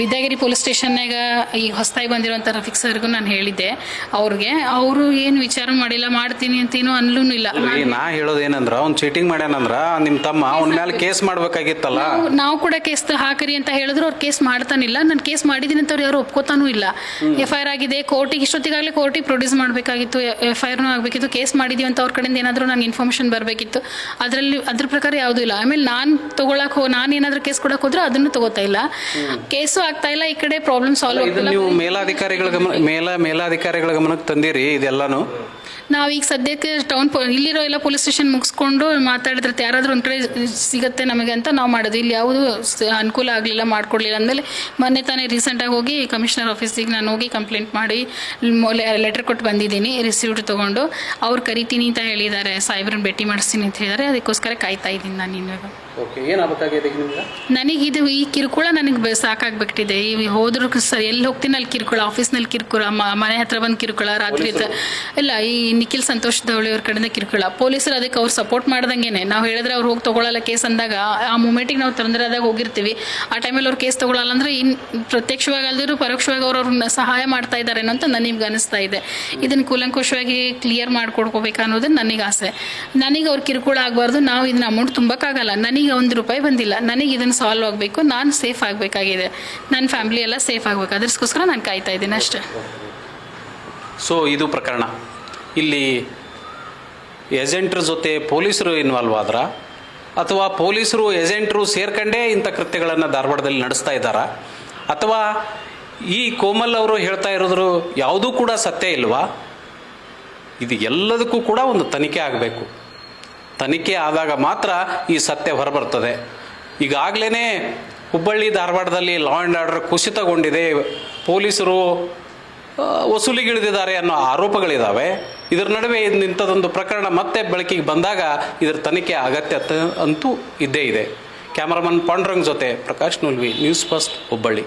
B: ವಿದ್ಯಾಗಿರಿ ಪೊಲೀಸ್ ಸ್ಟೇಷನ್ನಾಗ ಈಗ ಹೊಸದಾಗಿ ಬಂದಿರೋಂಥ ರಫೀಕ್ ಸರ್ಗೂ ನಾನು ಹೇಳಿದ್ದೆ ಅವ್ರಿಗೆ. ಅವರು ಏನು ವಿಚಾರ ಮಾಡಿಲ್ಲ, ಮಾಡ್ತೀನಿ ಅಂತೇನು ಅನ್ಲೂ ಇಲ್ಲ.
A: ನಾ ಹೇಳೋದೇನಂದ್ರ ಅವ್ನು ಚೀಟಿಂಗ್ ಮಾಡ್ಯಾನಂದ್ರ ನಿಮ್ಮ ತಮ್ಮ ಅವನ ಮೇಲೆ ಕೇಸ್ ಮಾಡ್ಬೇಕಾಗಿತ್ತಲ್ಲ.
B: ನಾವು ಕೂಡ ಕೇಸ್ ಹಾಕಿರಿ ಅಂತ ಹೇಳಿದ್ರು ಅವ್ರು ಕೇಸ್ ಮಾಡ್ತಾನಿಲ್ಲ. ನಾನು ಕೇಸ್ ಮಾಡಿದ್ದೀನಿ ಅಂತ ಅವ್ರು ಯಾರು ಒಪ್ಕೋತಾನೂ ಇಲ್ಲ. FIR ಆಗಿದೆ, ಕೋರ್ಟಿಗೆ ಇಷ್ಟೊತ್ತಿಗಾಗಲೇ ಕೋರ್ಟಿಗೆ ಪ್ರೊಡ್ಯೂಸ್ ಮಾಡಬೇಕಾಗಿತ್ತು, FIRನೂ ಆಗಬೇಕಿತ್ತು. ಕೇಸ್ ಮಾಡಿದೀವಿ ಅಂತ ಅವ್ರ ಕಡೆಯಿಂದ ಏನಾದರೂ ನನಗೆ ಇನ್ಫಾರ್ಮೇಷನ್ ಬರಬೇಕಿತ್ತು. ಅದ್ರ ಪ್ರಕಾರ ಯಾವುದೂ ಇಲ್ಲ. ಆಮೇಲೆ ನಾನು ಏನಾದರೂ ಕೇಸ್ ಕೊಡಕ್ಕೆ ಹೋದ್ರೆ ಅದನ್ನು ತಗೋತಾ ಇಲ್ಲ, ಕೇಸು ಆಗ್ತಾ ಇಲ್ಲ. ಈ ಕಡೆ ಪ್ರಾಬ್ಲಮ್ ಸಾಲ್ವ್ ಆಗ್ತಿಲ್ಲ.
A: ನೀವು ಮೇಲಾಧಿಕಾರಿಗಳ ಗಮನಕ್ಕೆ ತಂದಿರಿ ಇದೆಲ್ಲಾನು?
B: ನಾವೀಗ ಸದ್ಯಕ್ಕೆ ಇಲ್ಲಿರೋ ಎಲ್ಲ ಪೊಲೀಸ್ ಸ್ಟೇಷನ್ ಮುಗಿಸ್ಕೊಂಡು ಮಾತಾಡಿದ್ರೆ ಯಾರಾದರೂ ಒಂದು ಕಡೆ ಸಿಗುತ್ತೆ ನಮಗೆ ಅಂತ ನಾವು ಮಾಡೋದು. ಇಲ್ಲಿ ಯಾವುದು ಅನುಕೂಲ ಆಗಲಿಲ್ಲ, ಮಾಡಿಕೊಡ್ಲಿಲ್ಲ ಅಂದಮೇಲೆ ಮೊನ್ನೆ ತಾನೇ ರೀಸೆಂಟಾಗಿ ಹೋಗಿ ಕಮಿಷನರ್ ಆಫೀಸಿಗೆ ನಾನು ಹೋಗಿ ಕಂಪ್ಲೇಂಟ್ ಮಾಡಿ ಲೆಟರ್ ಕೊಟ್ಟು ಬಂದಿದ್ದೀನಿ, ರಿಸೀವ್ಡ್ ತೊಗೊಂಡು. ಅವ್ರು ಕರಿತೀನಿ ಅಂತ ಹೇಳಿದ್ದಾರೆ, ಸಾಹೇಬ್ರನ್ನ ಭೇಟಿ ಮಾಡಿಸ್ತೀನಿ ಅಂತ ಹೇಳಿದ್ದಾರೆ. ಅದಕ್ಕೋಸ್ಕರ ಕಾಯ್ತಾ ಇದ್ದೀನಿ ನಾನು ಇವಾಗ. ನನಗಿದು ಈ ಕಿರುಕುಳ ನನಗೆ ಸಾಕಾಗ್ಬಿಟ್ಟಿದೆ. ಹೋದ್ರು ಎಲ್ಲಿ ಹೋಗ್ತೀನಿ ಅಲ್ಲಿ ಕಿರುಕುಳ, ಆಫೀಸ್ನಲ್ಲಿ ಕಿರುಕುಳ, ಮನೆ ಹತ್ರ ಬಂದು ಕಿರುಕುಳ, ರಾತ್ರಿ ಇಲ್ಲ ಈ ನಿಖಿಲ್ ಸಂತೋಷ್ ದವಳಿ ಅವ್ರ ಕಡೆಯಿಂದ ಕಿರುಕುಳ. ಪೊಲೀಸರು ಅದಕ್ಕೆ ಅವ್ರು ಸಪೋರ್ಟ್ ಮಾಡ್ದಂಗೆನೆ. ನಾವು ಹೇಳಿದ್ರೆ ಅವ್ರು ಹೋಗಿ ತೊಗೊಳಲ್ಲ ಕೇಸ್ ಅಂದಾಗ, ಆ ಮೂಮೆಂಟಿಗೆ ನಾವು ತೊಂದರೆ ಆದಾಗ ಹೋಗಿರ್ತೀವಿ. ಆ ಟೈಮಲ್ಲಿ ಅವ್ರು ಕೇಸ್ ತೊಗೊಳಲ್ಲ ಅಂದರೆ ಪ್ರತ್ಯಕ್ಷವಾಗಿ ಅಲ್ದಿರು ಪರೋಕ್ಷವಾಗಿ ಅವ್ರನ್ನ ಸಹಾಯ ಮಾಡ್ತಾ ಇದ್ದಾರೆ ಅಂತ ನನಗೆ ಅನಿಸ್ತಾ ಇದೆ. ಇದನ್ನು ಕೂಲಂಕುಷವಾಗಿ ಕ್ಲಿಯರ್ ಮಾಡ್ಕೊಡ್ಕೋಬೇಕು ಅನ್ನೋದು ನನಗೆ ಆಸೆ. ನನಗೆ ಅವ್ರು ಕಿರುಕುಳ ಆಗಬಾರ್ದು. ನಾವು ಇದನ್ನ ಅಮೌಂಟ್ ತುಂಬಕ್ಕಾಗಲ್ಲ, ನನಗೆ ₹1 ಬಂದಿಲ್ಲ, ನನಗೆ ಇದನ್ನು ಸಾಲ್ವ್ ಆಗಬೇಕು, ನಾನು ಸೇಫ್ ಆಗಬೇಕಾಗಿದೆ, ನನ್ನ ಫ್ಯಾಮಿಲಿ ಎಲ್ಲ ಸೇಫ್ ಆಗಬೇಕು. ಅದಕ್ಕೋಸ್ಕರ ನಾನು ಕಾಯ್ತಾ ಇದ್ದೀನಿ ಅಷ್ಟೇ.
A: ಸೊ ಇದು ಪ್ರಕರಣ. ಇಲ್ಲಿ ಏಜೆಂಟ್ರ ಜೊತೆ ಪೊಲೀಸರು ಇನ್ವಾಲ್ವ್ ಆದ್ರ, ಅಥವಾ ಪೊಲೀಸರು ಏಜೆಂಟ್ರು ಸೇರ್ಕೊಂಡೇ ಇಂಥ ಕೃತ್ಯಗಳನ್ನು ಧಾರವಾಡದಲ್ಲಿ ನಡೆಸ್ತಾ ಇದ್ದಾರಾ, ಅಥವಾ ಈ ಕೋಮಲ್ ಅವರು ಹೇಳ್ತಾ ಇರೋದ್ರು ಯಾವುದೂ ಕೂಡ ಸತ್ಯ ಇಲ್ವಾ? ಇದು ಎಲ್ಲದಕ್ಕೂ ಕೂಡ ಒಂದು ತನಿಖೆ ಆಗಬೇಕು. ತನಿಖೆ ಆದಾಗ ಮಾತ್ರ ಈ ಸತ್ಯ ಹೊರಬರ್ತದೆ. ಈಗಾಗಲೇ ಹುಬ್ಬಳ್ಳಿ ಧಾರವಾಡದಲ್ಲಿ ಲಾ ಆ್ಯಂಡ್ ಆರ್ಡರ್ ಕುಸಿತಗೊಂಡಿದೆ, ಪೊಲೀಸರು ವಸೂಲಿಗಿಳಿದಿದ್ದಾರೆ ಅನ್ನೋ ಆರೋಪಗಳಿದ್ದಾವೆ. ಇದರ ನಡುವೆ ಇಂಥದ್ದೊಂದು ಪ್ರಕರಣ ಮತ್ತೆ ಬೆಳಕಿಗೆ ಬಂದಾಗ ಇದರ ತನಿಖೆ ಅಗತ್ಯತೆ ಅಂತೂ ಇದ್ದೇ ಇದೆ. ಕ್ಯಾಮರಾಮನ್ ಪಾಂಡುರಂಗ್ ಜೊತೆ ಪ್ರಕಾಶ್ ನುಲ್ವಿ, ನ್ಯೂಸ್ ಫಸ್ಟ್, ಹುಬ್ಬಳ್ಳಿ.